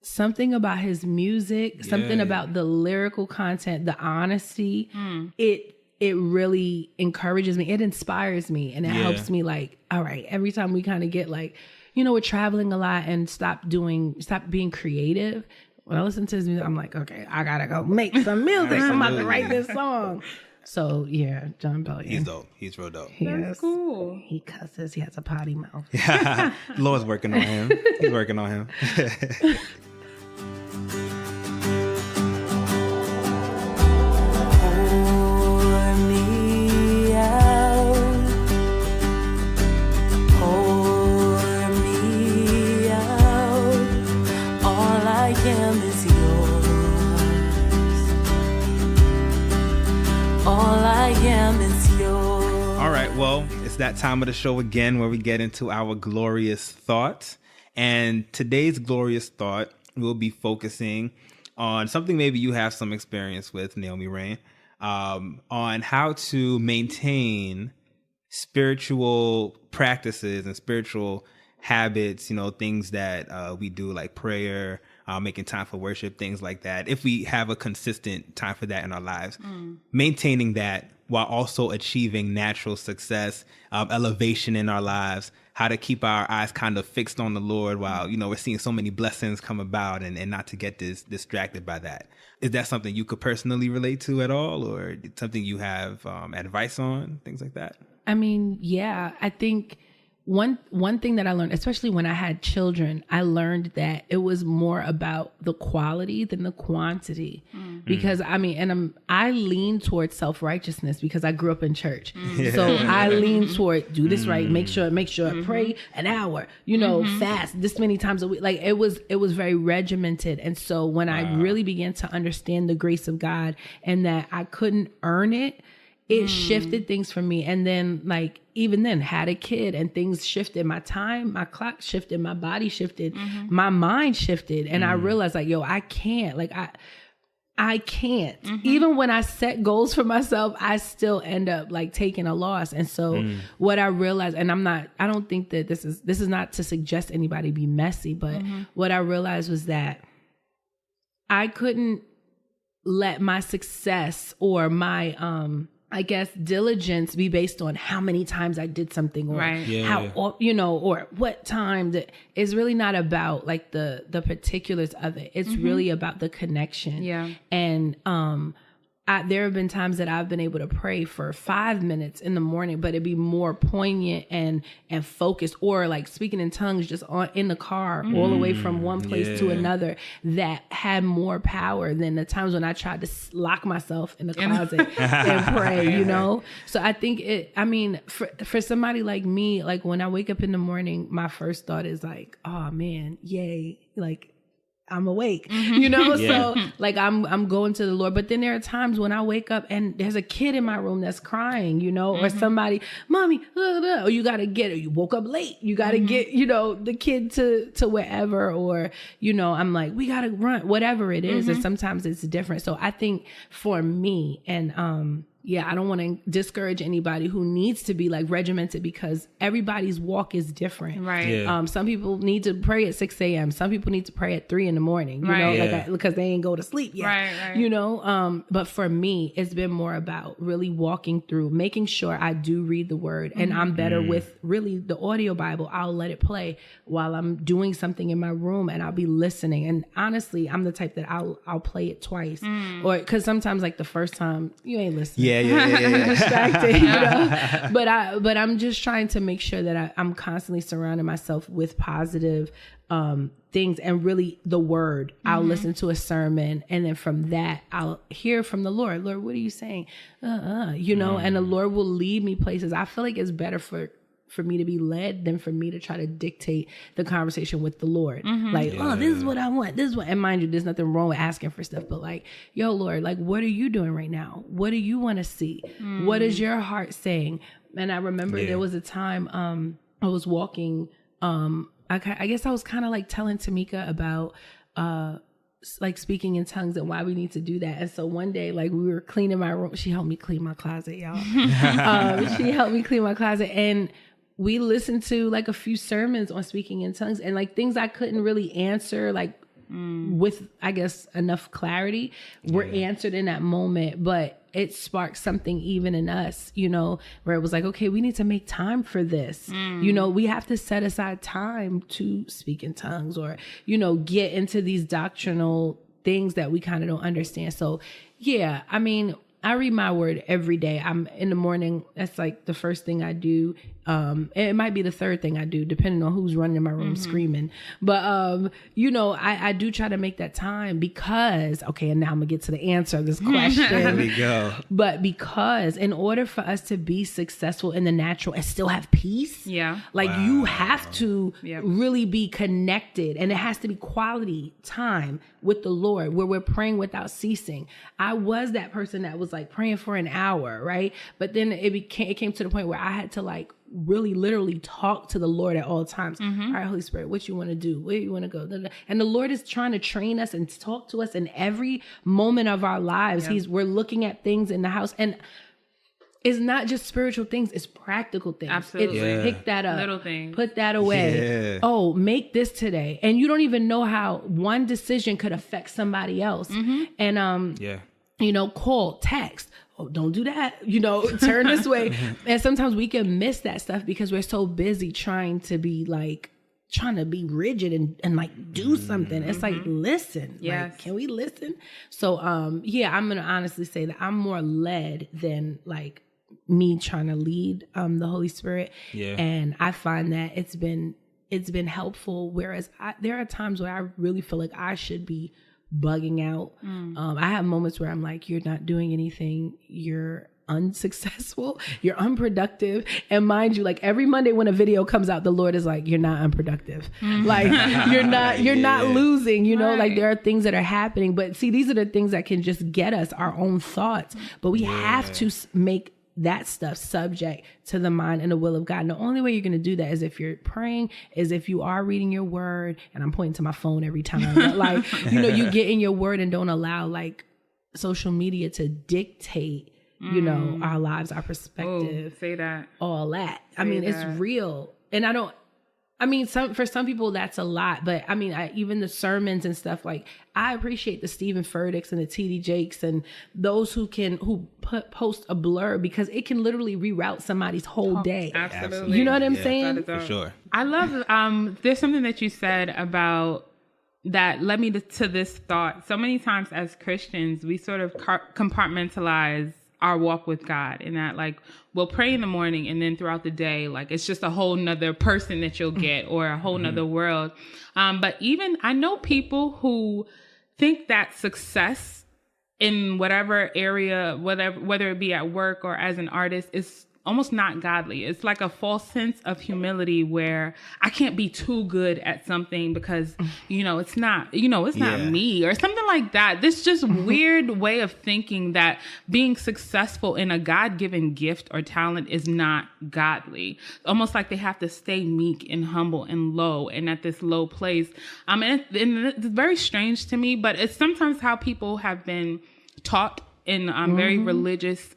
something about his music, something about the lyrical content, the honesty, it really encourages me. It inspires me, and it helps me. Like, all right, every time we kind of get like, you know, we're traveling a lot and stop being creative. When I listen to his music, I'm like, okay, I gotta go make some music. I'm about to write this song. So yeah, John Bellion. He's dope. He's real dope. That's cool. He cusses. He has a potty mouth. Lord's working on him. He's working on him. Pour me out. Pour me out. All I am is yours. All I am is yours. All right, well, it's that time of the show again where we get into our glorious thoughts. And today's glorious thought will be focusing on something maybe you have some experience with, Naomi Raine, on how to maintain spiritual practices and spiritual habits, you know, things that we do like prayer, making time for worship, things like that. If we have a consistent time for that in our lives, maintaining that while also achieving natural success, elevation in our lives, how to keep our eyes kind of fixed on the Lord while, you know, we're seeing so many blessings come about and not to get distracted by that. Is that something you could personally relate to at all, or something you have advice on, things like that? I mean, yeah, I think one thing that I learned, especially when I had children, I learned that it was more about the quality than the quantity. Because I lean towards self-righteousness because I grew up in church. So I lean toward do this right, make sure pray an hour, you know, fast this many times a week. Like it was very regimented. And so when I really began to understand the grace of God and that I couldn't earn it, it shifted things for me. And then like, even then had a kid and things shifted. My time, my clock shifted, my body shifted, my mind shifted. And I realized like, yo, I can't, like I can't. Even when I set goals for myself, I still end up like taking a loss. And so what I realized, and I don't think that this is not to suggest anybody be messy, but what I realized was that I couldn't let my success or my, I guess, diligence be based on how many times I did something or how, you know, or what time. That is really not about like the particulars of it. It's really about the connection. Yeah. And there have been times that I've been able to pray for 5 minutes in the morning, but it'd be more poignant and focused, or like speaking in tongues just in the car all the way from one place to another, that had more power than the times when I tried to lock myself in the closet and pray, you know? So I think for somebody like me, like when I wake up in the morning, my first thought is like, oh man, yay. Like, I'm awake, you know? So like I'm going to the Lord. But then there are times when I wake up and there's a kid in my room that's crying, you know, or somebody, mommy, or you got to you woke up late. You got to get, you know, the kid to wherever, or, you know, I'm like, we got to run, whatever it is. And sometimes it's different. So I think for me, and, I don't want to discourage anybody who needs to be like regimented, because everybody's walk is different. Right. Yeah. Some people need to pray at 6 a.m. Some people need to pray at 3 a.m, you know, like because they ain't go to sleep yet, right. You know? But for me, it's been more about really walking through, making sure I do read the word, and I'm better with really the audio Bible. I'll let it play while I'm doing something in my room, and I'll be listening. And honestly, I'm the type that I'll play it twice, or because sometimes like the first time you ain't listening. Distracted, you know. But I'm just trying to make sure that I'm constantly surrounding myself with positive things, and really the word. I'll listen to a sermon, and then from that I'll hear from the Lord. Lord, what are you saying? You know, and the Lord will lead me places. I feel like it's better for me to be led than for me to try to dictate the conversation with the Lord. Like, this is what I want. This is what, and mind you, there's nothing wrong with asking for stuff, but like, yo, Lord, like, what are you doing right now? What do you want to see? What is your heart saying? And I remember there was a time, I was walking, I guess I was kind of like telling Tamika about, like speaking in tongues and why we need to do that. And so one day, like we were cleaning my room. She helped me clean my closet, y'all. She helped me clean my closet, and we listened to like a few sermons on speaking in tongues, and like things I couldn't really answer, like with, I guess, enough clarity were answered in that moment. But it sparked something even in us, you know, where it was like, okay, we need to make time for this. You know, we have to set aside time to speak in tongues, or, you know, get into these doctrinal things that we kind of don't understand. So yeah, I mean, I read my word every day. I'm in the morning. That's like the first thing I do. It might be the third thing I do, depending on who's running in my room screaming. But, you know, I do try to make that time because, okay, and now I'm gonna get to the answer of this question. There we go. But because in order for us to be successful in the natural and still have peace, like you have to really be connected, and it has to be quality time with the Lord where we're praying without ceasing. I was that person that was like praying for an hour, right? But then it came to the point where I had to like really literally talk to the Lord at all times. All right, Holy Spirit, what you want to do? Where you want to go? And the Lord is trying to train us and talk to us in every moment of our lives. We're looking at things in the house, and it's not just spiritual things, it's practical things. Absolutely. It's pick that up, little things, put that away. Oh, make this today. And you don't even know how one decision could affect somebody else. And you know, call, text. Oh, don't do that. You know, turn this way. And sometimes we can miss that stuff because we're so busy trying to be rigid and like do something. It's like, listen, like, can we listen? So, I'm going to honestly say that I'm more led than like me trying to lead, the Holy Spirit. And I find that it's been helpful. Whereas there are times where I really feel like I should be bugging out. I have moments where I'm like, you're not doing anything. You're unsuccessful. You're unproductive. And mind you, like every Monday when a video comes out, the Lord is like, you're not unproductive. Like you're not losing, you know, like there are things that are happening. But see, these are the things that can just get us our own thoughts. But we have to make that stuff subject to the mind and the will of God. And the only way you're going to do that is if you're praying, is if you are reading your word. And I'm pointing to my phone every time. But like, you know, you get in your word and don't allow like social media to dictate, you know, our lives, our perspective. Say that. All that. I mean, it's real. And for some people that's a lot, but I mean, even the sermons and stuff, like I appreciate the Stephen Furticks and the TD Jakes and those who post a blur, because it can literally reroute somebody's whole day. Absolutely. You know what I'm saying? For sure. I love, there's something that you said about that led me to this thought. So many times as Christians, we sort of compartmentalize our walk with God, and that like we'll pray in the morning and then throughout the day, like it's just a whole nother person that you'll get or a whole nother world. But even I know people who think that success in whatever area, whether it be at work or as an artist, is almost not godly. It's like a false sense of humility where I can't be too good at something because, it's not me or something like that. This just weird way of thinking that being successful in a God-given gift or talent is not godly. Almost like they have to stay meek and humble and low and at this low place. And it's very strange to me, but it's sometimes how people have been taught in very religious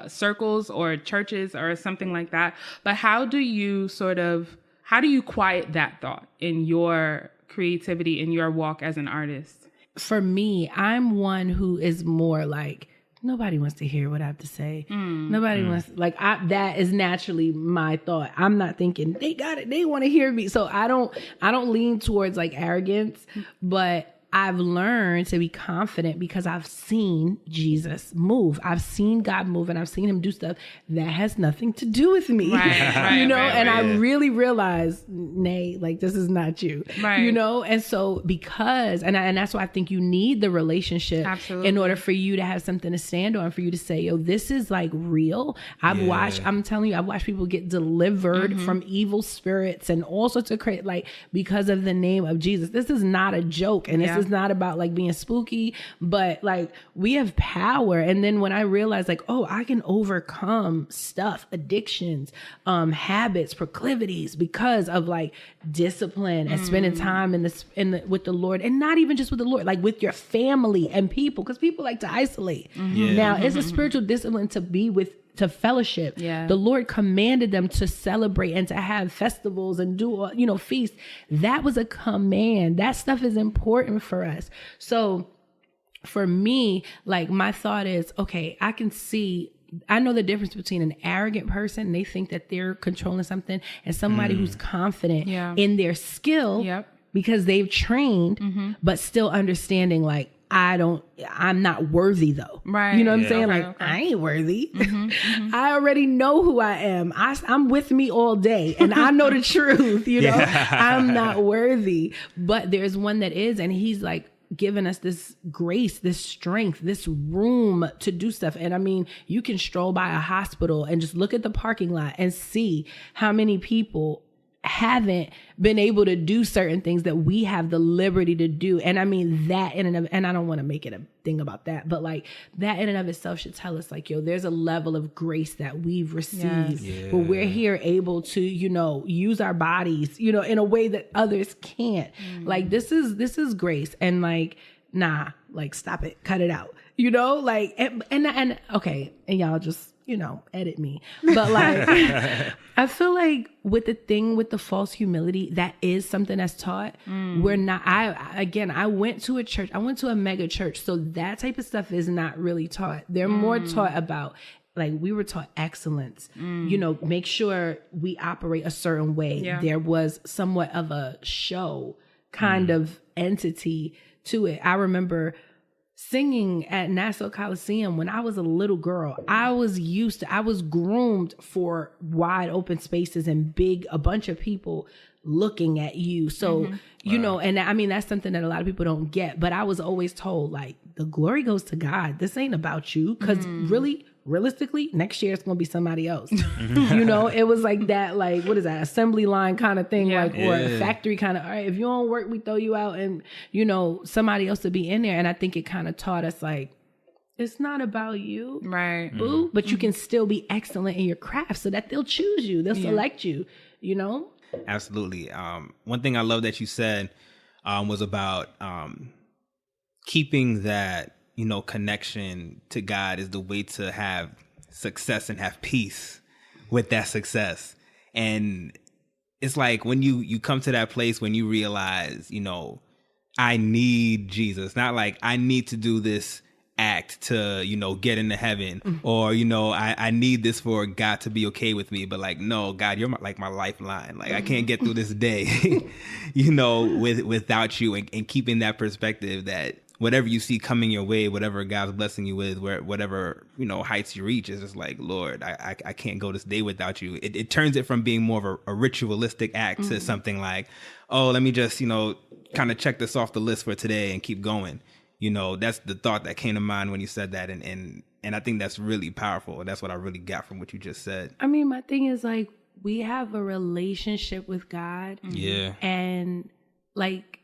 circles or churches or something like that. But how do you quiet that thought in your creativity, in your walk as an artist? For me, I'm one who is more like, nobody wants to hear what I have to say. Nobody wants, that is naturally my thought. I'm not thinking they got it, they want to hear me. So I don't lean towards like arrogance, but I've learned to be confident because I've seen Jesus move. I've seen God move, and I've seen him do stuff that has nothing to do with me. I really realized, nay, like this is not you. And so and that's why I think you need the relationship in order for you to have something to stand on, for you to say, yo, this is like real. I've watched people get delivered from evil spirits and all sorts of crazy, like because of the name of Jesus. This is not a joke. And this is not about like being spooky, but like we have power. And then when I realized like, oh, I can overcome stuff, addictions, habits, proclivities because of like discipline and spending time with the Lord, and not even just with the Lord, like with your family and people, because people like to isolate. Now it's a spiritual discipline to fellowship. The Lord commanded them to celebrate and to have festivals and do, feasts. That was a command. That stuff is important for us. So for me, like my thought is, okay, I know the difference between an arrogant person, and they think that they're controlling something, and somebody who's confident in their skill because they've trained, but still understanding like, I'm not worthy though. Right. You know what I'm saying? Okay. I ain't worthy. I already know who I am. I'm with me all day and I know the truth, I'm not worthy, but there's one that is, and he's like giving us this grace, this strength, this room to do stuff. And I mean, you can stroll by a hospital and just look at the parking lot and see how many people haven't been able to do certain things that we have the liberty to do. And I mean that and I don't want to make it a thing about that, but like that in and of itself should tell us like, yo, there's a level of grace that we've received where we're here able to, use our bodies, in a way that others can't. Like this is grace, and like, nah, like stop it, cut it out, like, and okay. And y'all just, edit me. But like, I feel like with the false humility, that is something that's taught. We're not, I went to a church, I went to a mega church. So that type of stuff is not really taught. They're more taught about, like, we were taught excellence, make sure we operate a certain way. There was somewhat of a show kind of entity to it. I remember singing at Nassau Coliseum when I was a little girl. I was groomed for wide open spaces and a bunch of people looking at you. So, and I mean, that's something that a lot of people don't get, but I was always told like the glory goes to God. This ain't about you. Cause realistically, next year it's going to be somebody else. It was like that, like, what is that, assembly line kind of thing, or a factory kind of, all right, if you don't work, we throw you out, and, somebody else to be in there. And I think it kind of taught us, like, it's not about you. Right. Boo, but you can still be excellent in your craft so that they'll choose you. They'll select you, Absolutely. One thing I love that you said was about keeping that connection to God is the way to have success and have peace with that success. And it's like when you come to that place when you realize, I need Jesus, not like I need to do this act to, get into heaven, or, I need this for God to be okay with me. But like, no, God, you're my lifeline. Like I can't get through this day, without you, and keeping that perspective that whatever you see coming your way, whatever God's blessing you with, whatever, heights you reach, is just like, Lord, I can't go this day without you. It turns it from being more of a ritualistic act to something like, oh, let me just, kind of check this off the list for today and keep going. That's the thought that came to mind when you said that. And I think that's really powerful. That's what I really got from what you just said. I mean, my thing is like, we have a relationship with God. Yeah. And like,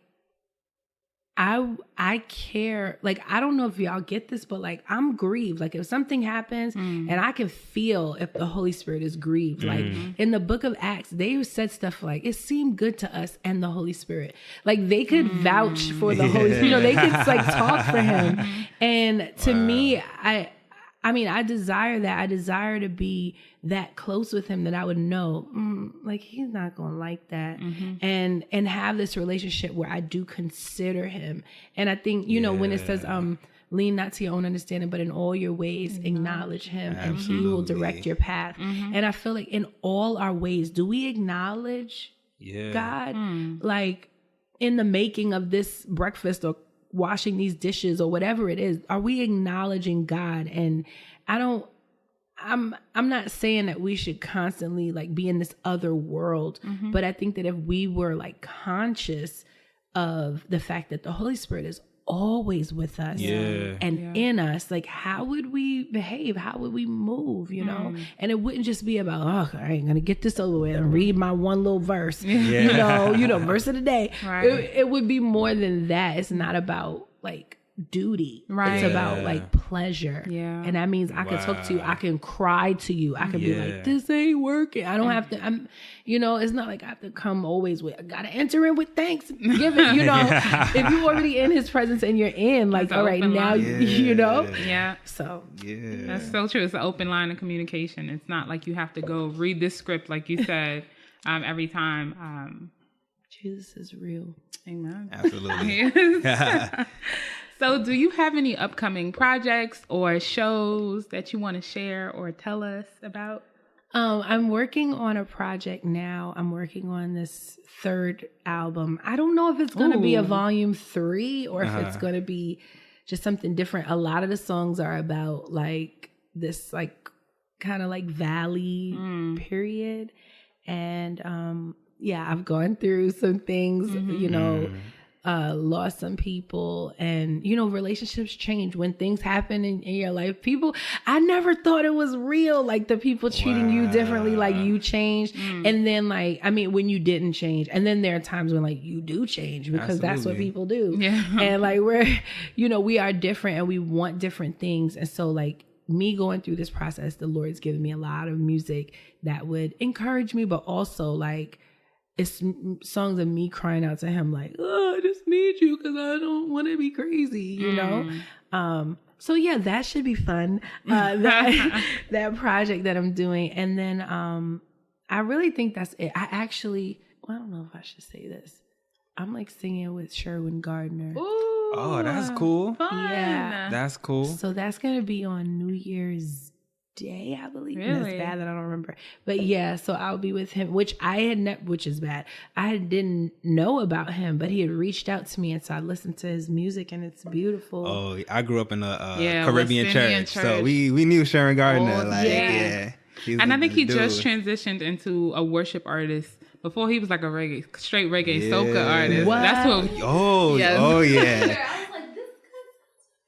I care, like, I don't know if y'all get this, but like, I'm grieved. Like if something happens and I can feel if the Holy Spirit is grieved, like in the book of Acts, they said stuff like, it seemed good to us and the Holy Spirit. Like they could vouch for the Holy Spirit, they could like talk for him. And to me, I mean, I desire that. I desire to be that close with him that I would know, like he's not going to like that, and have this relationship where I do consider him. And I think, when it says, lean not to your own understanding, but in all your ways acknowledge him, and he will direct your path. And I feel like in all our ways, do we acknowledge God? Like in the making of this breakfast or washing these dishes or whatever it is, are we acknowledging God? And I'm not saying that we should constantly like be in this other world, but I think that if we were like conscious of the fact that the Holy Spirit is always with us and in us, like how would we behave? How would we move? And it wouldn't just be about, oh, I ain't gonna get this over with and read my one little verse, verse of the day. Right. It would be more than that. It's not about like duty, right? It's about like pleasure, and that means I can talk to you, I can cry to you, I can be like, this ain't working. I don't have to. It's not like I have to come always with, I gotta enter in with thanksgiving. If you're already in His presence and you're in, like, all right, now So that's so true. It's an open line of communication. It's not like you have to go read this script, like you said, every time. Jesus is real. Amen. Absolutely. So do you have any upcoming projects or shows that you want to share or tell us about? I'm working on a project now. I'm working on this third album. I don't know if it's going to be a volume 3 or if it's going to be just something different. A lot of the songs are about like this, like kind of like valley period. And I've gone through some things, lost some people, and relationships change when things happen in your life. People, I never thought it was real, like the people treating you differently, like you changed, and then like, I mean, when you didn't change, and then there are times when like you do change because that's what people do, and like we are different and we want different things. And so like me going through this process, the Lord's given me a lot of music that would encourage me, but also like it's songs of me crying out to him like, oh, I just need you because I don't want to be crazy, So yeah, that should be fun. That project that I'm doing. And then I really think that's it. I don't know if I should say this. I'm like singing with Sherwin Gardner. Ooh, oh, that's cool. Fun. Yeah. That's cool. So that's going to be on New Year's Day, I believe. Really? That's bad that I don't remember. But yeah, so I'll be with him, which is bad. I didn't know about him, but he had reached out to me, and so I listened to his music, and it's beautiful. Oh, I grew up in a Caribbean church, so we knew Sharon Gardner. And I think he just transitioned into a worship artist. Before he was like a straight reggae soca artist. What? That's what. Oh yeah. I was like, this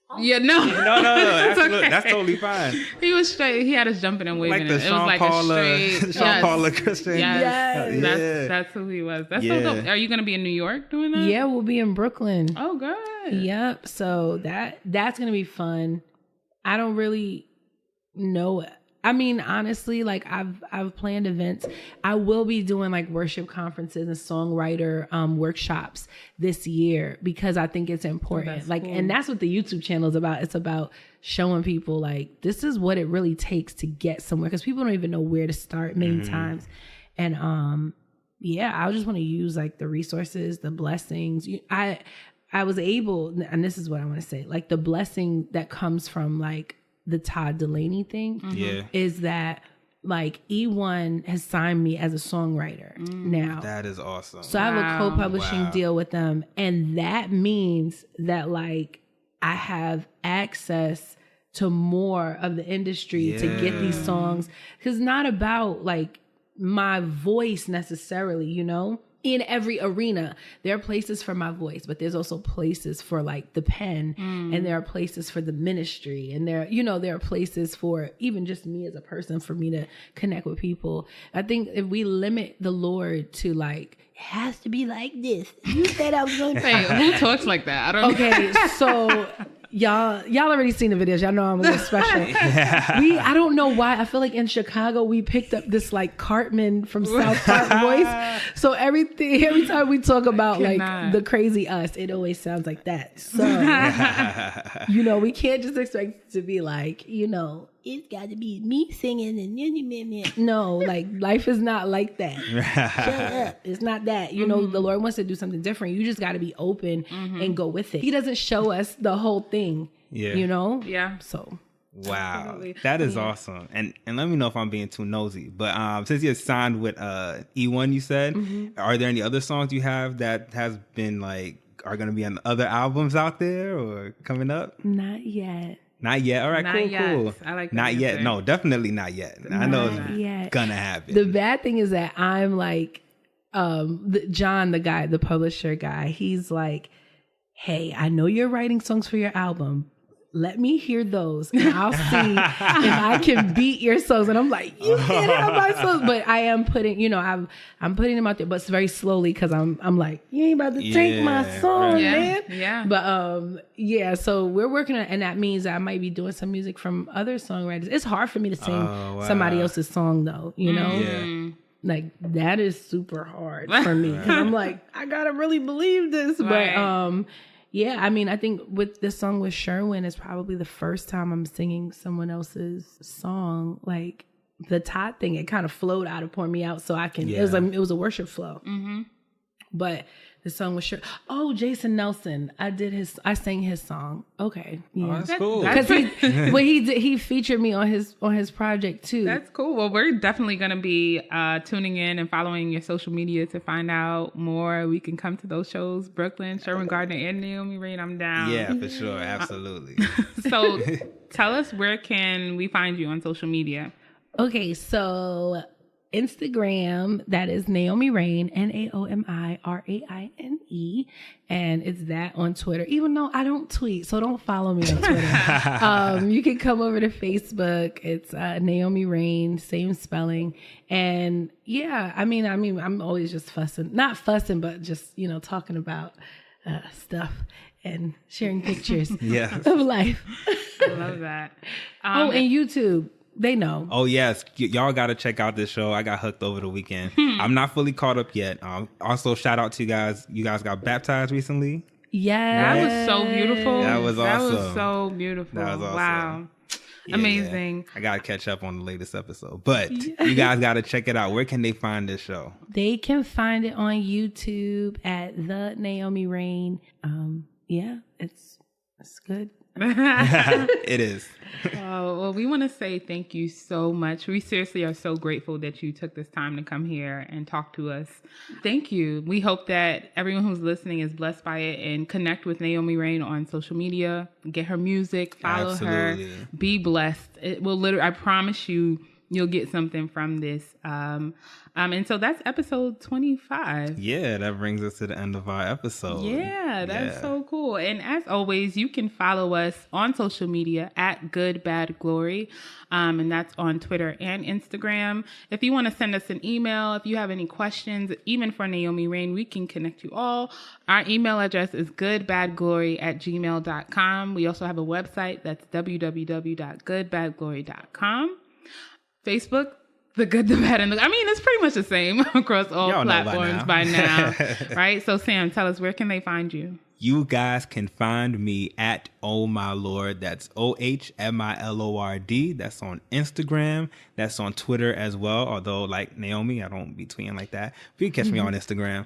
guy. Yeah, no. That's totally fine. He was straight. He had us jumping and waving. Like the it was like a straight Sean Paula Christian. Yes. That's who he was. That's so dope. Are you going to be in New York doing that? Yeah, we'll be in Brooklyn. Oh, good. Yep. So that's going to be fun. I don't really know I mean, honestly, like I've planned events. I will be doing like worship conferences and songwriter workshops this year because I think it's important. Like, cool. And that's what the YouTube channel is about. It's about showing people like this is what it really takes to get somewhere because people don't even know where to start many times. And I just want to use like the resources, the blessings. I was able, and this is what I want to say, like the blessing that comes from like the Todd Dulaney thing is that like E1 has signed me as a songwriter now. That is awesome. So I have a co-publishing deal with them. And that means that like I have access to more of the industry to get these songs. Cause it's not about like my voice necessarily, you know? In every arena, there are places for my voice, but there's also places for like the pen and there are places for the ministry and there are places for even just me as a person for me to connect with people. I think if we limit the Lord to like, it has to be like this. You said I was going to say, who talks like that? I don't know. Okay, so y'all already seen the videos. Y'all know I'm a little special. I don't know why. I feel like in Chicago we picked up this like Cartman from South Park voice. So every time we talk about like the crazy us, it always sounds like that. So we can't just expect it to be like, it's got to be me singing and no, like life is not like that. Shut up. It's not that. The Lord wants to do something different. You just got to be open and go with it. He doesn't show us the whole thing. Yeah. Yeah. So. Wow. Absolutely. That is awesome. And let me know if I'm being too nosy. But since you're signed with E1, you said, are there any other songs you have that has been like are going to be on other albums out there or coming up? Not yet. Not yet. All right, not cool. Yet. I like that. Not yet. No, definitely not yet. I know it's gonna happen. The bad thing is that I'm like, John, the publisher guy, he's like, hey, I know you're writing songs for your album. Let me hear those and I'll see if I can beat your songs. And I'm like, you can't have my songs. But I am putting, I'm putting them out there, but it's very slowly because I'm like, you ain't about to take my song, man. Yeah. But so we're working on it, and that means I might be doing some music from other songwriters. It's hard for me to sing somebody else's song though, Yeah. Like that is super hard for me because I'm like, I gotta really believe this. Right. But yeah, I mean, I think with this song with Sherwin is probably the first time I'm singing someone else's song. Like the Todd thing, it kind of flowed out of Pour Me Out, so I can. It was a worship flow. But the song was Jason Nelson. I sang his song. Okay, yeah, that's cool. Because he featured me on his project too. That's cool. Well, we're definitely gonna be tuning in and following your social media to find out more. We can come to those shows, Brooklyn, Sherwin Gardner, and Naomi Raine. I'm down. Yeah, for sure, absolutely. So, tell us, where can we find you on social media? Okay, so Instagram, that is Naomi Raine, NaomiRaine, and it's that on Twitter, even though I don't tweet, so don't follow me on Twitter. You can come over to Facebook. It's Naomi Raine, same spelling. And yeah, I mean, I'm always just not fussing, but just, talking about stuff and sharing pictures of life. I love that. And YouTube. They know. Oh, yes. Y'all got to check out this show. I got hooked over the weekend. I'm not fully caught up yet. Also, shout out to you guys. You guys got baptized recently. Yeah. That was so beautiful. That was awesome. That was so beautiful. That was awesome. Wow. Yeah, amazing. I got to catch up on the latest episode. But you guys got to check it out. Where can they find this show? They can find it on YouTube at The Naomi Raine. Yeah, it's good. It is. Well, we want to say thank you so much. We seriously are so grateful that you took this time to come here and talk to us. Thank you. We hope that everyone who's listening is blessed by it and connect with Naomi Raine on social media. Get her music, follow her, be blessed. It will literally, I promise you, you'll get something from this. And so that's episode 25. Yeah, that brings us to the end of our episode. Yeah, that's so cool. And as always, you can follow us on social media at Good Bad Glory. And that's on Twitter and Instagram. If you want to send us an email, if you have any questions, even for Naomi Raine, we can connect you all. Our email address is goodbadglory@gmail.com. We also have a website that's www.goodbadglory.com. Facebook, The Good, the Bad, and the... I mean, it's pretty much the same across all Y'all know platforms by now. Right? So, Sam, tell us, where can they find you? You guys can find me at Oh My Lord. That's OHMILORD. That's on Instagram. That's on Twitter as well. Although, like Naomi, I don't be tweeting like that. But you can catch me on Instagram.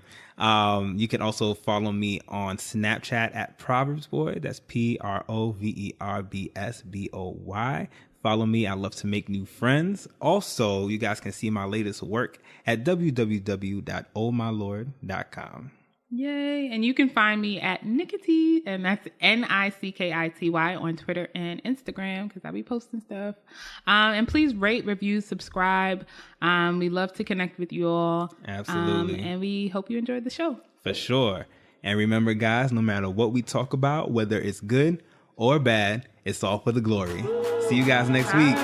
You can also follow me on Snapchat at Proverbs Boy. That's PROVERBSBOY. Follow me. I love to make new friends. Also, you guys can see my latest work at www.ohmylord.com. Yay. And you can find me at Nicky, and that's NICKITY on Twitter and Instagram, because I'll be posting stuff. And please rate, review, subscribe. We love to connect with you all. Absolutely. And we hope you enjoyed the show. For sure. And remember, guys, no matter what we talk about, whether it's good or bad, it's all for the glory. See you guys next week.